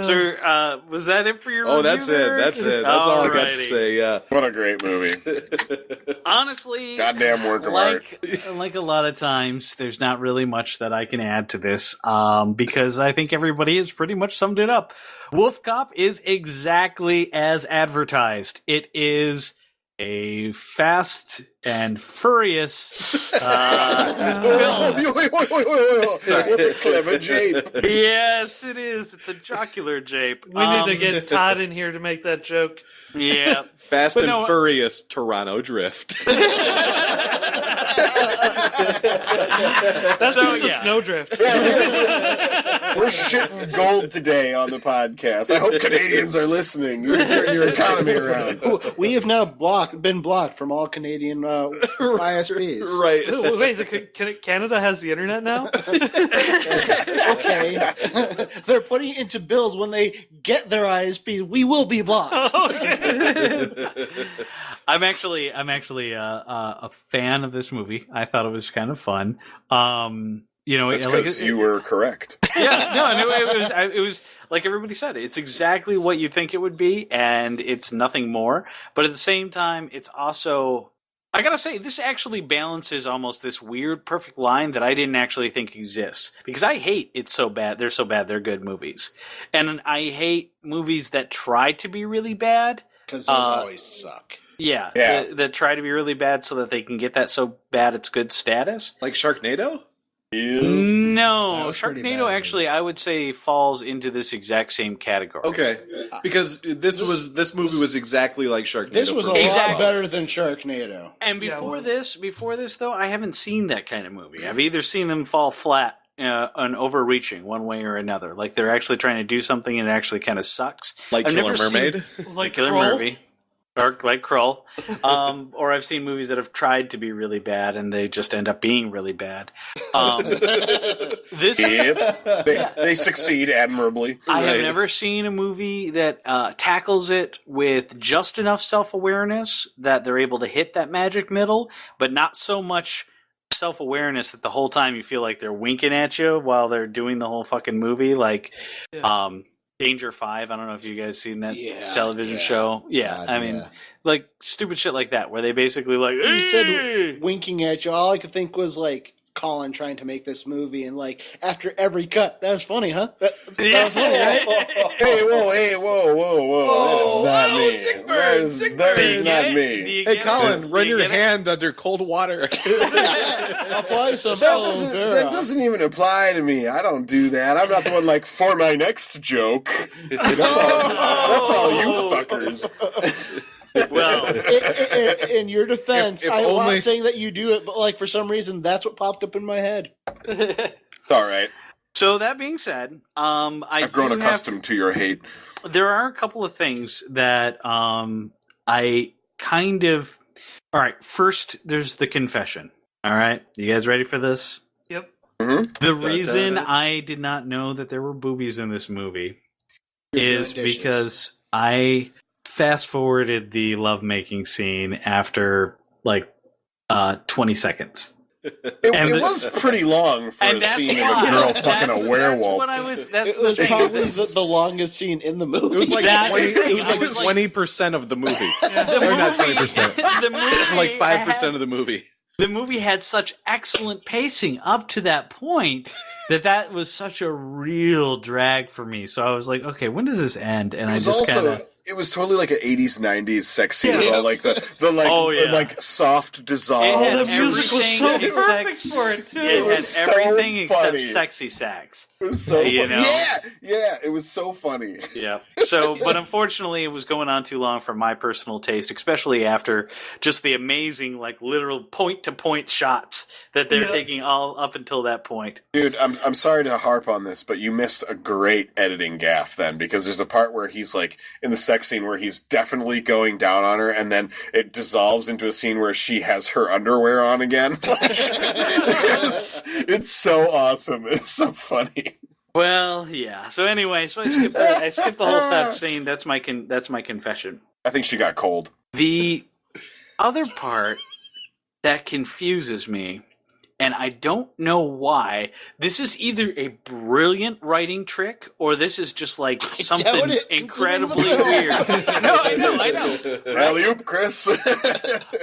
So, was that it for your Oh, review that's there? it. That's it. That's all I got to Alrighty. say. Yeah. What a great movie. Honestly, Goddamn work of art. like a lot of times, there's not really much that I can add to this because I think everybody has pretty much summed it up. Wolfcop is exactly as advertised. It is a fast and furious film. Wait. That's a clever jape. Yes, it is. It's a jocular jape. We need to get Todd in here to make that joke. Yeah. Fast But and no- Furious Toronto Drift. That's So, just a yeah. snowdrift. We're shitting gold today on the podcast. I hope Canadians are listening. You turn your economy around. We have now been blocked from all Canadian ISPs. Right. Wait, Canada has the internet now? Okay. They're putting it into bills when they get their ISPs. We will be blocked. I'm actually a fan of this movie. I thought it was kind of fun. That's because you were correct. Yeah, no, it was like everybody said. It's exactly what you think it would be, and it's nothing more. But at the same time, it's also, I gotta say, this actually balances almost this weird, perfect line that I didn't actually think exists. Because I hate It's So Bad, They're So Bad, They're Good movies. And I hate movies that try to be really bad. Because those always suck. Yeah. Yeah. That try to be really bad so that they can get that so bad it's good status. Like Sharknado? No, That was pretty Sharknado bad, actually, I would say, falls into this exact same category. Okay. Because this movie was exactly like Sharknado. This was a for me. lot better than Sharknado. And Yeah, before well- this though, I haven't seen that kind of movie. I've either seen them fall flat and overreaching one way or another. Like they're actually trying to do something and it actually kind of sucks. Like I've Killer never seen- Mermaid? Like Killer Kroll? Mermaid. Or like Krull. Or I've seen movies that have tried to be really bad and they just end up being really bad. This Yep. They succeed admirably. I have Right. never seen a movie that tackles it with just enough self-awareness that they're able to hit that magic middle, but not so much self-awareness that the whole time you feel like they're winking at you while they're doing the whole fucking movie. Like, Danger 5. I don't know if you guys seen that television show. Yeah. God, I mean, like stupid shit like that where they basically like, You "Hey!" said winking at you. All I could think was like Colin trying to make this movie, and like after every cut, that was funny, huh? That was funny, right? Hey, whoa. That's not me. sick burn, That is sick very Do you get not it? me. Do you Hey, get it? Colin, Do run you your get it? hand under cold water. Apply some That doesn't even apply to me. I don't do that. I'm not the one like for my next joke. That's all you fuckers. Well, In your defense, If I'm only- not saying that you do it, but like for some reason, that's what popped up in my head. It's all right. so that being said, I've grown accustomed to your hate. There are a couple of things that I kind of. All right, first there's the confession. All right, you guys ready for this? Yep. The reason I did not know that there were boobies in this movie is dishes. because I fast forwarded the lovemaking scene after like 20 seconds. It was pretty long for And a that's scene why. of a girl That's- fucking a werewolf. That's what I was. That's It was the thing. probably is the longest scene in the movie. It was like That- 20, it was like like- 20% of the movie. the Or not movie- 20%. The movie Like 5% had- of the movie. The movie had such excellent pacing up to that point that was such a real drag for me. So I was like, okay, when does this end? And I just kind of. It was totally like an 80s, 90s sex scene. Yeah. All like the like Oh, yeah. like soft dissolve. It had The music was so everything perfect except- for it, too. It It had was so everything except funny. sexy sax. It was so You funny. know? Yeah, it was so funny. Yeah. So, but unfortunately, it was going on too long for my personal taste, especially after just the amazing, like, literal point-to-point shots that they're taking all up until that point. Dude, I'm sorry to harp on this, but you missed a great editing gaffe then, because there's a part where he's like in the sex scene where he's definitely going down on her, and then it dissolves into a scene where she has her underwear on again. it's so awesome. It's so funny. Well, yeah. So anyway, I skipped the whole sex scene. That's my confession. I think she got cold. The other part that confuses me and I don't know why. This is either a brilliant writing trick, or this is just like something incredibly weird. No, I know. Alley-oop, Chris.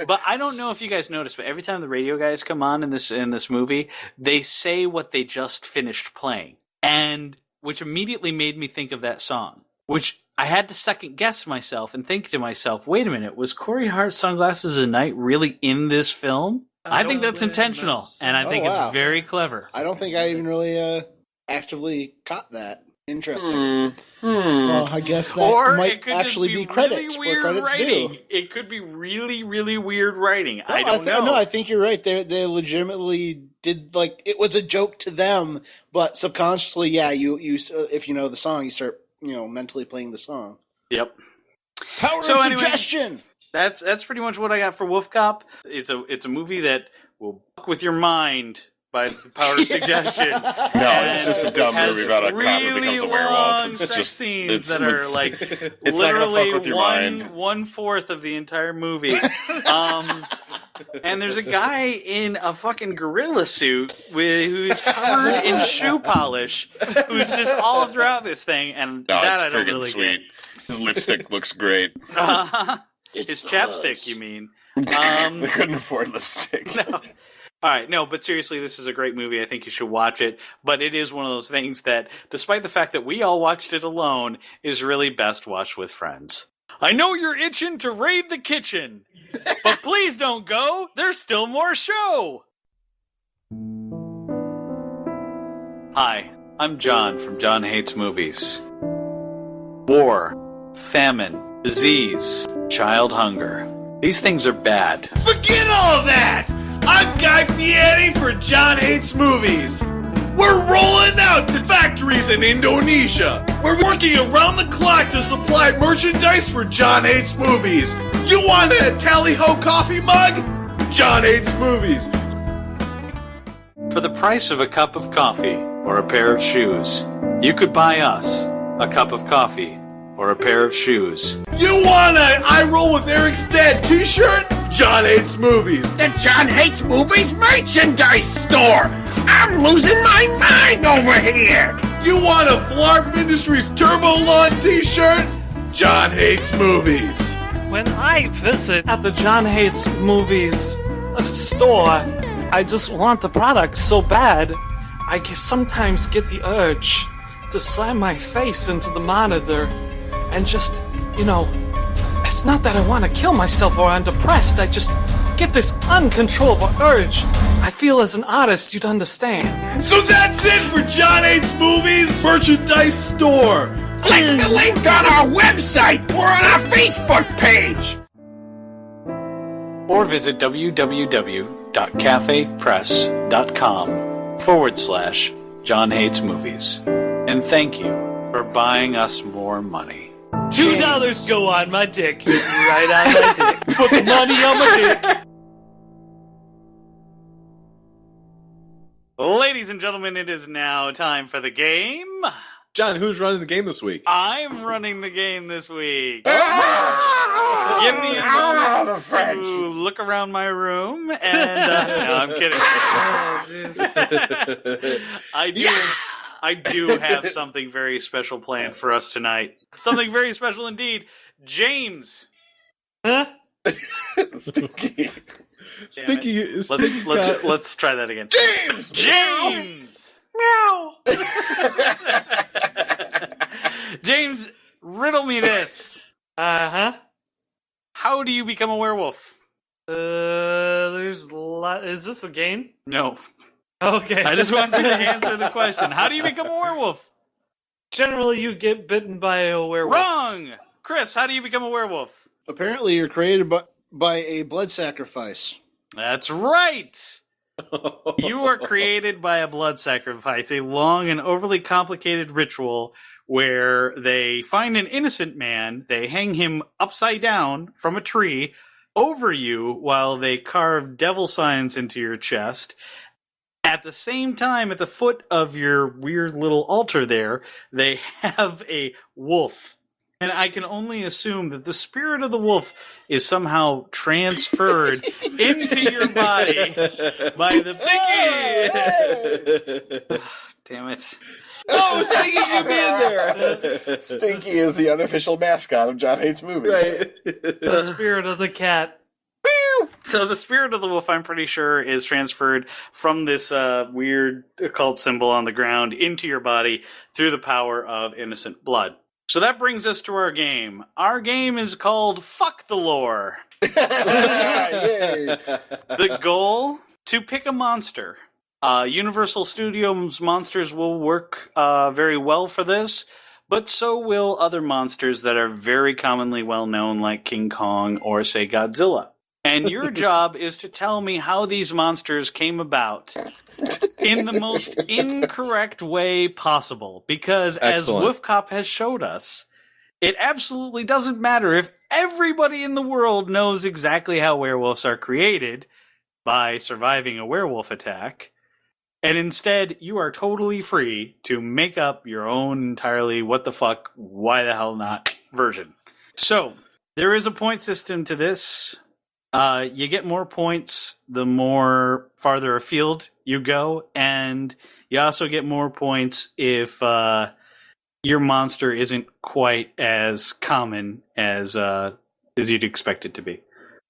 But I don't know if you guys noticed, but every time the radio guys come on in this movie, they say what they just finished playing, and which immediately made me think of that song, which I had to second guess myself and think to myself, wait a minute, was Corey Hart's Sunglasses at Night really in this film? I think that's intentional, and I think it's very clever. I don't think I even really actively caught that. Interesting. Well, I guess that might actually be credit where credit's due. It could be really, really weird writing. No, I don't know. No, I think you're right. They legitimately did, like, it was a joke to them, but subconsciously, yeah, you if you know the song, you start mentally playing the song. Yep. Power of suggestion. That's pretty much what I got for Wolfcop. It's a movie that will fuck with your mind by the power of suggestion. No, it's just a dumb movie about a cop who becomes a werewolf. It's sex scenes that are like literally 1/4 of the entire movie. And there's a guy in a fucking gorilla suit who's covered in shoe polish, who's just all throughout this thing, and that I don't really sweet. Get. His lipstick looks great. His chapstick, you mean? They couldn't afford lipstick. No. All right, no, but seriously, this is a great movie. I think you should watch it. But it is one of those things that, despite the fact that we all watched it alone, is really best watched with friends. I know you're itching to raid the kitchen, but please don't go. There's still more show. Hi, I'm John from John Hates Movies. War, famine, disease, child hunger. These things are bad. Forget all that! I'm Guy Fieri for John Hates Movies. We're rolling out to factories in Indonesia. We're working around the clock to supply merchandise for John Hates Movies. You want a tally-ho coffee mug? John Hates Movies. For the price of a cup of coffee or a pair of shoes, you could buy us a cup of coffee or a pair of shoes. You want a I Roll with Eric's Dad t-shirt? John Hates Movies. The John Hates Movies merchandise store. I'm losing my mind over here. You want a Flarp Industries Turbo Lawn t-shirt? John Hates Movies. When I visit at the John Hates Movies store, I just want the product so bad, I sometimes get the urge to slam my face into the monitor and just, it's not that I want to kill myself or I'm depressed, I just get this uncontrollable urge. I feel as an artist you'd understand. So that's it for John Hates Movies merchandise store. Click the link on our website or on our Facebook page. Or visit www.cafepress.com/John Hates Movies. And thank you for buying us more money. $2 go on my dick. Right on my dick. Put the money on my dick. Ladies and gentlemen, it is now time for the game. John, who's running the game this week? I'm running the game this week. Give me a moment to look around my room and... no, I'm kidding. I do have something very special planned for us tonight. Something very special indeed. James. Huh? Stinky. Let's try that again. James! Meow! James, riddle me this. Uh-huh. How do you become a werewolf? There's a lot... Is this a game? No. Okay. I just want you to answer the question. How do you become a werewolf? Generally, you get bitten by a werewolf. Wrong! Chris, how do you become a werewolf? Apparently, you're created by a blood sacrifice. That's right! You are created by a blood sacrifice, a long and overly complicated ritual where they find an innocent man, they hang him upside down from a tree over you while they carve devil signs into your chest. At the same time, at the foot of your weird little altar there, they have a wolf And I can only assume that the spirit of the wolf is somehow transferred into your body by the Stinky. Damn it. Oh, Stinky can be in there. Stinky is the unofficial mascot of John Hates Movies. Right. The spirit of the cat. So the spirit of the wolf, I'm pretty sure, is transferred from this weird occult symbol on the ground into your body through the power of innocent blood. So that brings us to our game. Our game is called Fuck the Lore. Yay. The goal, to pick a monster. Universal Studios monsters will work very well for this, but so will other monsters that are very commonly well known, like King Kong or, say, Godzilla. And your job is to tell me how these monsters came about in the most incorrect way possible. Because as Wolfcop has showed us, it absolutely doesn't matter if everybody in the world knows exactly how werewolves are created by surviving a werewolf attack. And instead, you are totally free to make up your own entirely what the fuck, why the hell not version. So, there is a point system to this. You get more points the more farther afield you go, and you also get more points if your monster isn't quite as common as you'd expect it to be.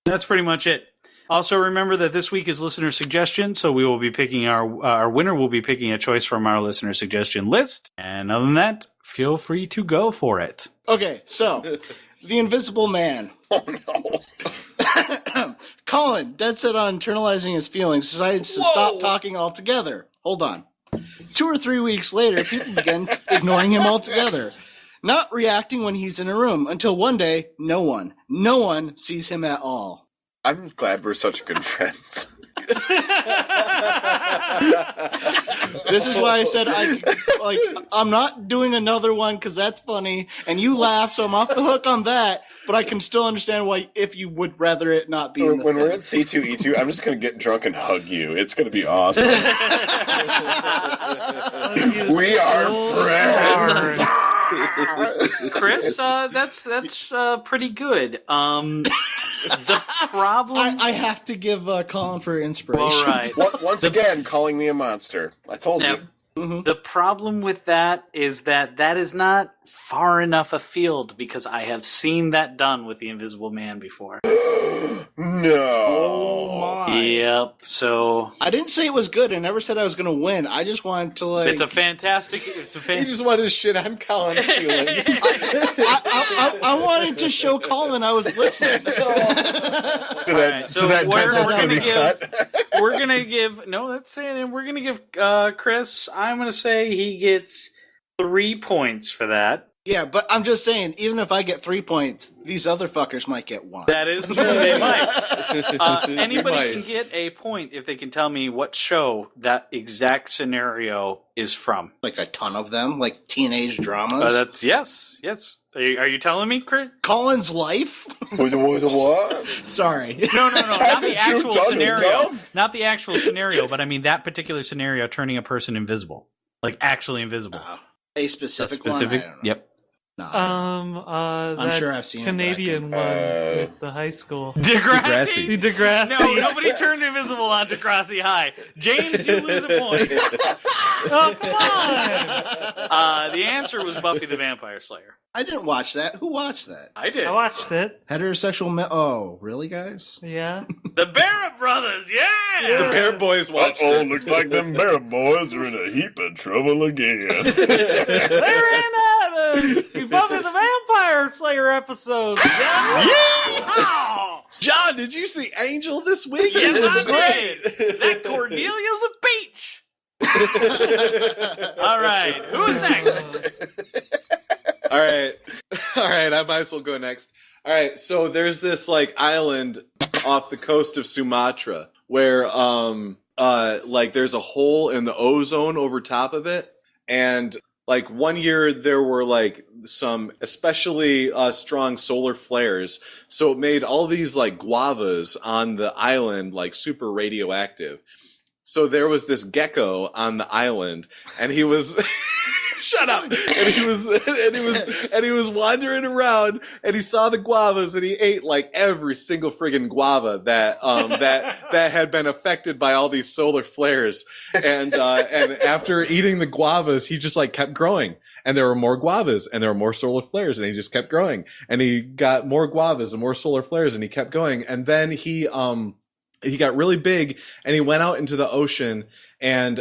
That's pretty much it. Also, remember that this week is listener suggestion, so we will be picking our winner will be picking a choice from our listener suggestion list. And other than that, feel free to go for it. Okay, so the Invisible Man. Oh no. Colin, dead set on internalizing his feelings, decides to stop talking altogether. Hold on. 2 or 3 weeks later, people begin ignoring him altogether, not reacting when he's in a room, until one day, no one sees him at all. I'm glad we're such good friends. This is why I said I'm not doing another one because that's funny, and you laugh, so I'm off the hook on that. But I can still understand why if you would rather it not be. When we're at C2E2, I'm just gonna get drunk and hug you. It's gonna be awesome. We are friends. Chris, that's pretty good. The problem I have to give Colin for inspiration. All right. Once again, calling me a monster. I told you. Mm-hmm. The problem with that is that is not far enough afield because I have seen that done with the Invisible Man before. No. Oh my. Yep. So I didn't say it was good. I never said I was going to win. I just wanted to It's a fantastic. He just wanted to shit on Colin's feelings. I wanted to show Colin I was listening. We're gonna give. No, that's saying it. We're gonna give Chris. I'm gonna say he gets 3 points for that. Yeah, but I'm just saying, even if I get 3 points, these other fuckers might get 1. That is true. They might. Anybody can get a point if they can tell me what show that exact scenario is from. Like a ton of them, like teenage dramas. That's yes. Are you telling me, Chris? Colin's life? What? Sorry. No. Not the actual scenario. Enough? Not the actual scenario, but I mean that particular scenario, turning a person invisible, like actually invisible. A specific one. I don't know. Yep. No, I'm sure I've seen Canadian one with the high school. Degrassi. Degrassi. No, nobody turned invisible on Degrassi High. James, you lose a point. Oh, come on! The answer was Buffy the Vampire Slayer. I didn't watch that. Who watched that? I did. I watched it. Heterosexual Oh, really, guys? Yeah. The Barrett Brothers, yeah! The Bear Boys watched it. Looks like them Barrett boys are in a heap of trouble again. They're in a Buffy the Vampire Slayer episode. Yeehaw! John, did you see Angel this week? Yes, it was I great. did. That Cordelia's a peach. All right, who's next? All right, I might as well go next. All right, so there's this like island off the coast of Sumatra where like there's a hole in the ozone over top of it, and like one year there were like some especially strong solar flares, so it made all these like guavas on the island like super radioactive. So there was this gecko on the island, and he was Shut up! And he was wandering around, and he saw the guavas, and he ate like every single friggin' guava that had been affected by all these solar flares. And after eating the guavas, he just like kept growing, and there were more guavas, and there were more solar flares, and he just kept growing, and he got more guavas and more solar flares, and he kept going, and then he got really big, and he went out into the ocean, and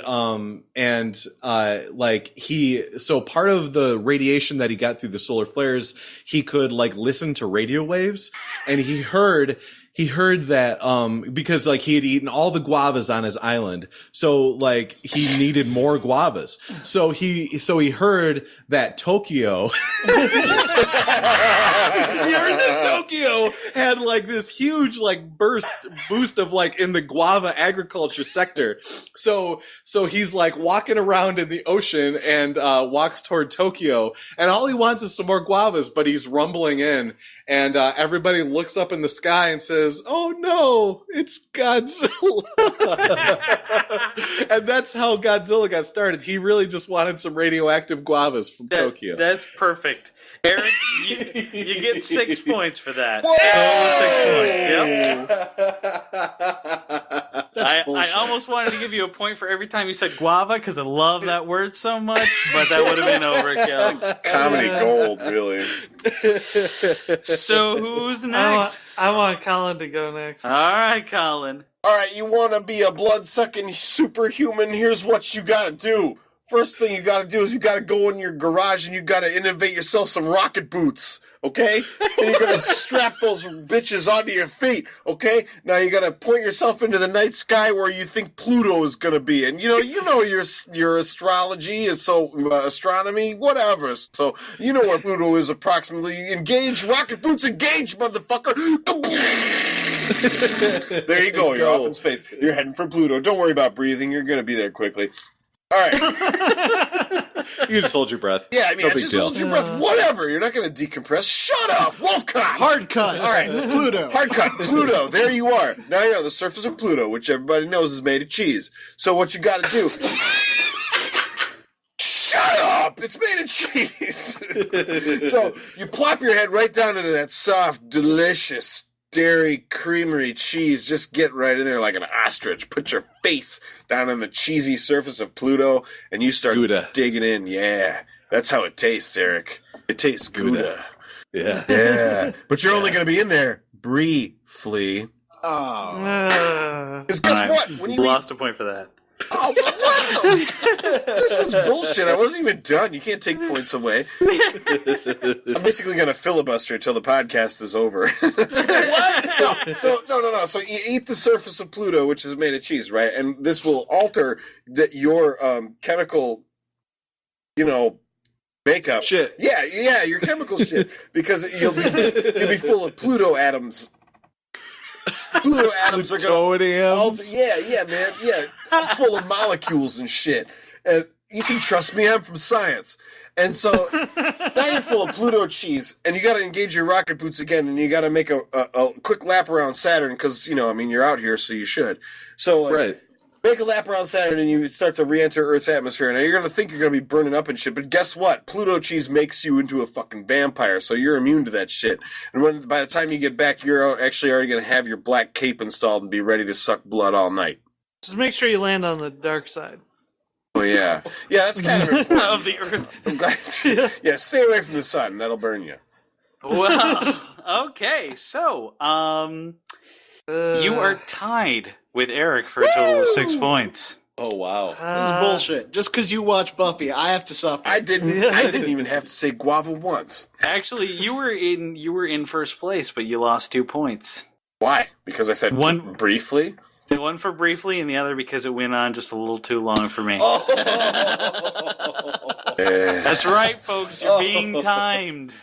so part of the radiation that he got through the solar flares, he could like listen to radio waves, and he heard that because like he had eaten all the guavas on his island, so like he needed more guavas. So he heard that Tokyo he heard that Tokyo had like this huge like boost of like in the guava agriculture sector. So he's like walking around in the ocean and walks toward Tokyo, and all he wants is some more guavas, but he's rumbling in, and everybody looks up in the sky and says, "Oh no, it's Godzilla." And that's how Godzilla got started. He really just wanted some radioactive guavas from Tokyo. That's perfect. Eric, you get 6 points for that. Whoa! Total 6 points, yep. I almost wanted to give you a point for every time you said guava because I love that word so much, but that would have been overkill. Comedy gold, really. So who's next? I want Colin to go next. All right, Colin. All right, you want to be a blood-sucking superhuman? Here's what you got to do. First thing you got to do is you got to go in your garage and you got to innovate yourself some rocket boots, okay? And you're going to strap those bitches onto your feet, okay? Now you got to point yourself into the night sky where you think Pluto is going to be. And you know your astrology is astronomy, whatever. So you know where Pluto is approximately. Engage, rocket boots, engage, motherfucker. There you go. You're off in space. You're heading for Pluto. Don't worry about breathing. You're going to be there quickly. All right. You just hold your breath. Yeah, I mean, no just hold your breath. Whatever. You're not going to decompress. Shut up, Wolfcop. Hard cut. All right, Pluto. Hard cut. Pluto. There you are. Now you're on the surface of Pluto, which everybody knows is made of cheese. So what you got to do? Shut up! It's made of cheese. So you plop your head right down into that soft, delicious dairy creamery cheese. Just get right in there like an ostrich. Put your face down on the cheesy surface of Pluto, and you start digging in. Yeah, that's how it tastes, Eric. It tastes Gouda. Yeah. But you're only going to be in there briefly. Oh. Because guess what? When you lost a point for that. Oh, what the? This is bullshit. I wasn't even done. You can't take points away. I'm basically going to filibuster until the podcast is over. What? No. So you eat the surface of Pluto, which is made of cheese, right? And this will alter your chemical, makeup. Shit. Yeah, your chemical shit. Because you'll be full of Pluto atoms. Pluto atoms are going to... Yeah, man. Yeah. Full of molecules and shit. And you can trust me, I'm from science. And so now you're full of Pluto cheese, and you got to engage your rocket boots again, and you got to make a quick lap around Saturn because, you're out here, so you should. So, right. Make a lap around Saturn, and you start to re-enter Earth's atmosphere. Now, you're going to think you're going to be burning up and shit, but guess what? Pluto cheese makes you into a fucking vampire, so you're immune to that shit. And by the time you get back, you're actually already going to have your black cape installed and be ready to suck blood all night. Just make sure you land on the dark side. Oh, yeah. Yeah, that's kind of important. Of the Earth. I'm glad. Yeah, stay away from the sun. That'll burn you. Well, okay. So, you are tied with Eric for a total of 6 points. Oh, wow. This is bullshit. Just because you watch Buffy, I have to suffer. I didn't even have to say guava once. Actually, you were in first place, but you lost 2 points. Why? Because I said one briefly? One for briefly, and the other because it went on just a little too long for me. That's right, folks. You're being timed.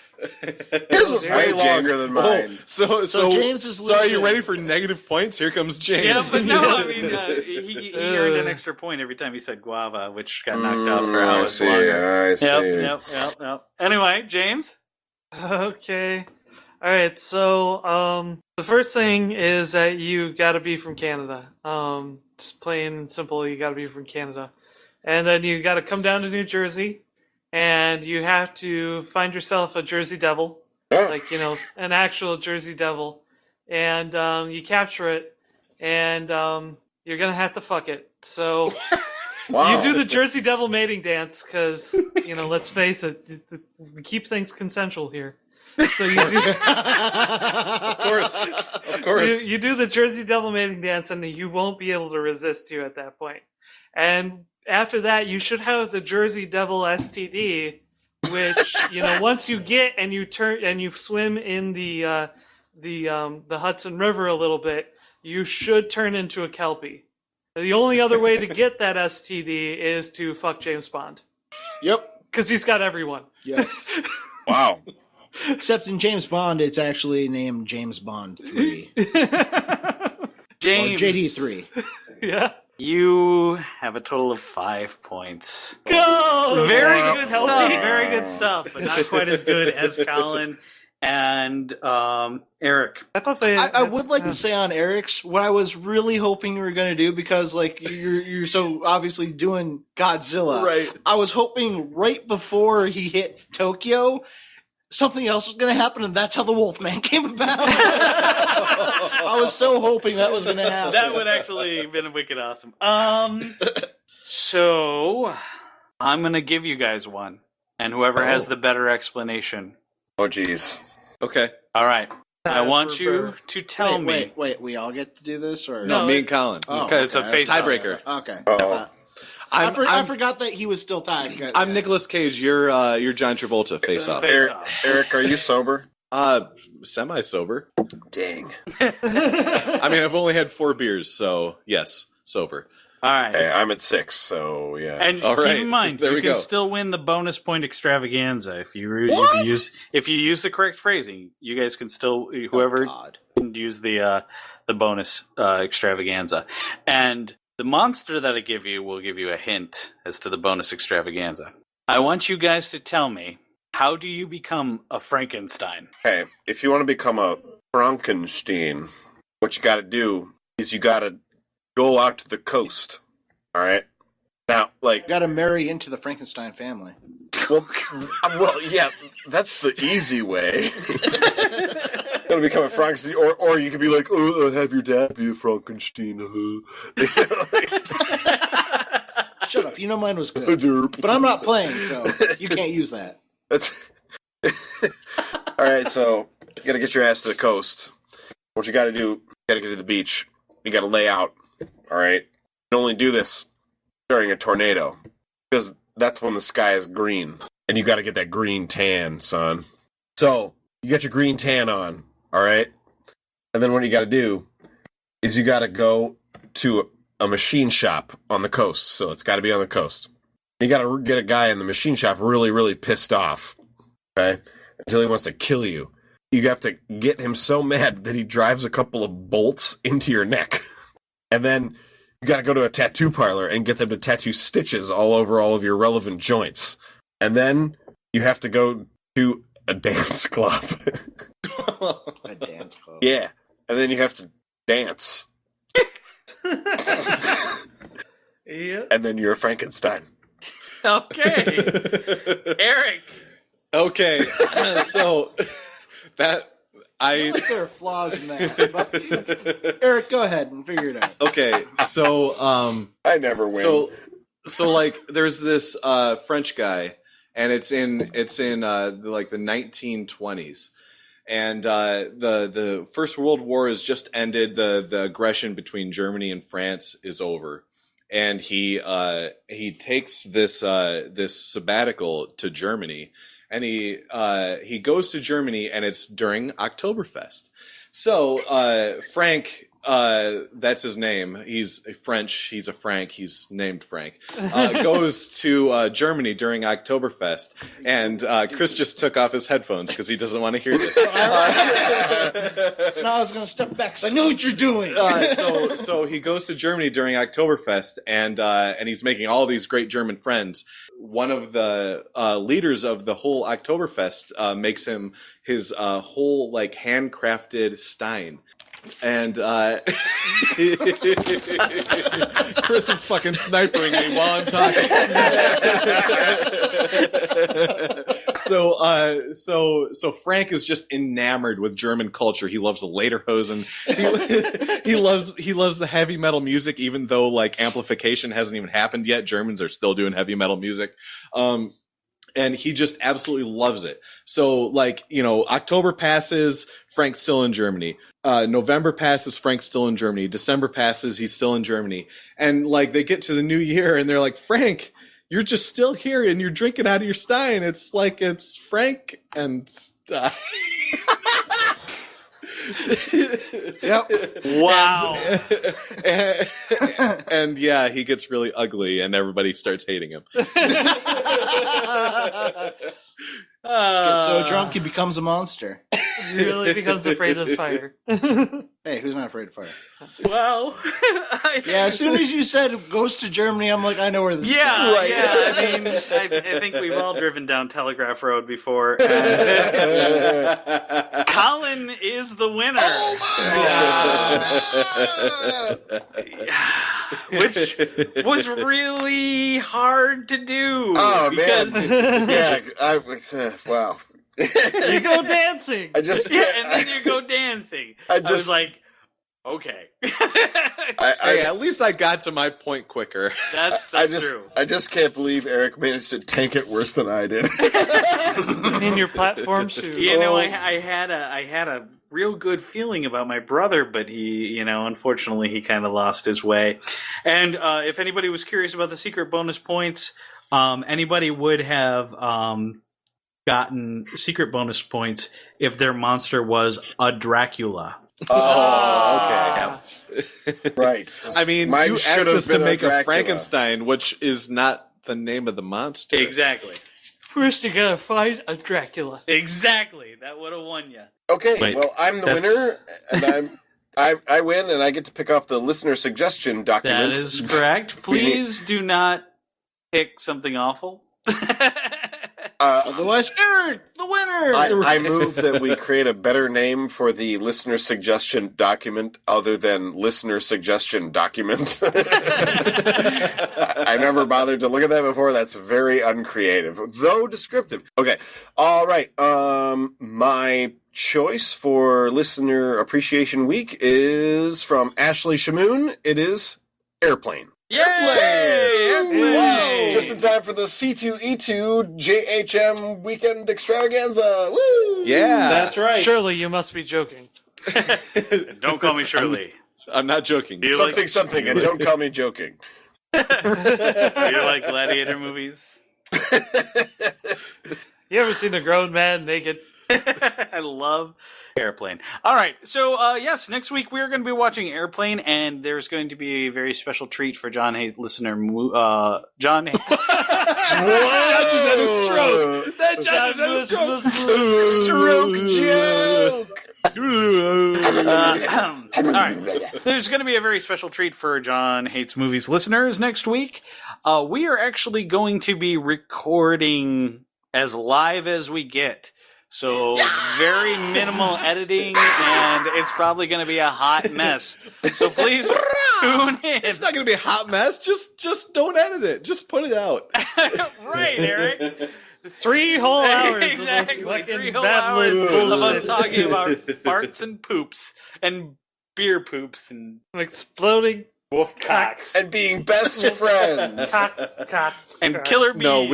This was way longer than mine. So James is losing. So are you ready for negative points? Here comes James. Yeah, but no, I mean, he earned an extra point every time he said guava, which got knocked out for hours longer. I see. Yep. Anyway, James? Okay. All right, so the first thing is that you got to be from Canada. Just plain and simple, you got to be from Canada. And then you got to come down to New Jersey, and you have to find yourself a Jersey Devil, like an actual Jersey Devil, and you capture it, and you're gonna have to fuck it. So you do the Jersey Devil mating dance because let's face it, we keep things consensual here. So you do, of course. You do the Jersey Devil mating dance, and you won't be able to resist you at that point. And after that, you should have the Jersey Devil STD, which once you get and you turn and you swim in the Hudson River a little bit, you should turn into a Kelpie. The only other way to get that STD is to fuck James Bond. Yep, because he's got everyone. Yes. Wow. Except in James Bond, it's actually named James Bond 3. James. Or JD3. Yeah. You have a total of 5 points. Go! Very good stuff. Very good stuff, but not quite as good as Colin and Eric. I would like to say on Eric's what I was really hoping you were going to do, because you're so obviously doing Godzilla. Right. I was hoping right before he hit Tokyo, something else was going to happen, and that's how the Wolfman came about. I was so hoping that was going to happen. That would actually have been wicked awesome. So I'm going to give you guys one, and whoever has the better explanation. Oh, jeez. Okay. All right. I want you to tell me. Wait, we all get to do this? Or No, me and Colin. Oh, Because it's a face-off. Tiebreaker. Okay. Oh. I forgot that he was still tied. I'm Nicolas Cage. You're John Travolta. Face off. Eric, are you sober? Semi-sober. Dang. I mean, I've only had 4 beers, so yes, sober. All right. Hey, I'm at 6, so yeah. And All right. keep in mind, There you we can go. still win the bonus point extravaganza if you use the correct phrasing. You guys can still whoever can use the bonus extravaganza, and the monster that I give you will give you a hint as to the bonus extravaganza. I want you guys to tell me, how do you become a Frankenstein? Hey, if you want to become a Frankenstein, what you got to do is you got to go out to the coast. All right. Now, got to marry into the Frankenstein family. Well, yeah, that's the easy way. Gonna become a Frankenstein, or you could be like, oh, have your dad be a Frankenstein. Shut up! You know mine was good, but I'm not playing, so you can't use that. That's all right. So you gotta get your ass to the coast. What you gotta do? You gotta get to the beach. You gotta lay out. All right. You can only do this during a tornado because that's when the sky is green, and you gotta get that green tan, son. So you got your green tan on. All right. And then what you gotta do is you gotta go to a machine shop on the coast. So it's gotta be on the coast. You gotta get a guy in the machine shop really, really pissed off, okay, until he wants to kill you. You have to get him so mad that he drives a couple of bolts into your neck. And then you gotta go to a tattoo parlor and get them to tattoo stitches all over all of your relevant joints. And then you have to go to a dance club. A dance club. Yeah. And then you have to dance. Yeah. And then you're a Frankenstein. Okay. Eric. Okay. So that I think there are flaws in that. But, Eric, go ahead and figure it out. Okay. So I never win. So like there's this French guy, and it's in like the 1920s. And the First World War has just ended. The aggression between Germany and France is over, and he takes this sabbatical to Germany, and he goes to Germany, and it's during Oktoberfest. So Frank, that's his name. He's French. He's a Frank. He's named Frank. Goes to Germany during Oktoberfest, and Chris just took off his headphones because he doesn't want to hear this. No, I was going to step back because I know what you're doing. So he goes to Germany during Oktoberfest, and he's making all these great German friends. One of the leaders of the whole Oktoberfest makes him his whole like handcrafted Stein. And Chris is fucking snipering me while I'm talking. So Frank is just enamored with German culture. He loves the lederhosen. He loves the heavy metal music, even though like amplification hasn't even happened yet. Germans are still doing heavy metal music. And he just absolutely loves it. So, like, you know, October passes, Frank's still in Germany. November passes, Frank's still in Germany. December passes, he's still in Germany. And, like, they get to the new year, and they're like, Frank, you're just still here, and you're drinking out of your stein. It's like it's Frank and Stein. Yep. Wow. And yeah, he gets really ugly, and everybody starts hating him. Gets so drunk he becomes a monster. He really becomes afraid of fire. Hey, who's not afraid of fire? Well, Yeah, as soon as you said goes to Germany, I'm like, I know where this is yeah, going. yeah. I mean, I think we've all driven down Telegraph Road before. Colin is the winner. Which was really hard to do. Oh, because man. Yeah, wow. You go dancing. I just yeah, can't. and then you go dancing. I I was like, okay. Hey, at least I got to my point quicker. That's true. I just can't believe Eric managed to tank it worse than I did. In your platform shoes. You know, I had a real good feeling about my brother, but he, you know, unfortunately, he kind of lost his way. And if anybody was curious about the secret bonus points, anybody would have gotten secret bonus points if their monster was a Dracula. Oh, okay. Right. I mean, Mine you should asked have us to been a make a Dracula. Frankenstein, which is not the name of the monster. Exactly. First, you gotta find a Dracula. Exactly. That would have won you. Okay, Wait, well, I'm the winner, and I win, and I get to pick off the listener suggestion document. That is correct. Please do not pick something awful. Otherwise, Eric, the winner! I move that we create a better name for the listener suggestion document other than listener suggestion document. I never bothered to look at that before. That's very uncreative, though descriptive. Okay, all right. My choice for Listener Appreciation Week is from Ashley Shamoon. It is Airplane. Yay! Whoa! Just in time for the C2E2 JHM Weekend Extravaganza. Woo! Yeah. That's right. Surely you must be joking. Don't call me Shirley. I'm not joking. You Something, and don't call me joking. you like gladiator movies? You ever seen a grown man naked? I love Airplane. All right, so yes, next week we are going to be watching Airplane, and there's going to be a very special treat for John Hayes listener. John. That judge had a stroke. Stroke joke. All right, there's going to be a very special treat for John Hates Movies listeners next week. We are actually going to be recording as live as we get. So very minimal editing, and it's probably going to be a hot mess. So please tune in. It's not going to be a hot mess. Just don't edit it. Just put it out. Right, Eric. 3 whole hours. Exactly. Of 3 whole hours of us talking about farts and poops and beer poops and exploding wolf cocks and being best friends. Cock. And killer bees. No,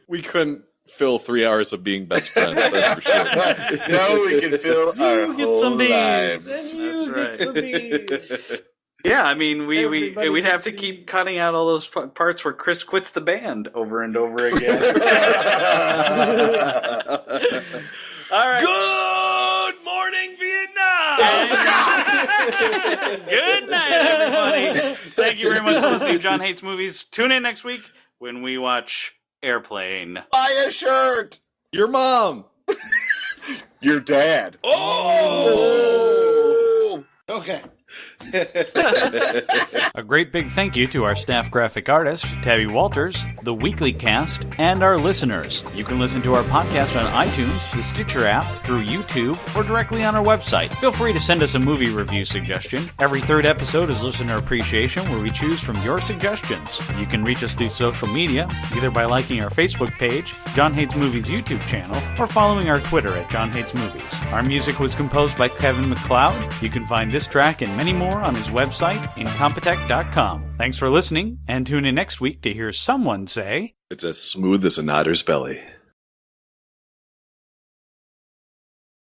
we couldn't fill 3 hours of being best friends. That's for sure. No, we can fill our get whole some bees. lives. And you That's get right. some bees. Yeah, I mean, Everybody we'd have gets to bees. keep cutting out all those parts where Chris quits the band over and over again. All right. Good morning, Vietnam! Good night, everybody. Thank you very much for listening to John Hates Movies. Tune in next week when we watch Airplane. Buy a shirt. Your mom. Your dad. Oh! Okay. A great big thank you to our staff graphic artist, Tabby Walters, the Weekly Cast, and our listeners. You can listen to our podcast on iTunes, the Stitcher app, through YouTube, or directly on our website. Feel free to send us a movie review suggestion. Every third episode is Listener Appreciation, where we choose from your suggestions. You can reach us through social media, either by liking our Facebook page, John Hates Movies YouTube channel, or following our Twitter at John Hates Movies. Our music was composed by Kevin MacLeod. You can find this track and many more on his website, incompetech.com. Thanks for listening, and tune in next week to hear someone say, It's as smooth as an otter's belly.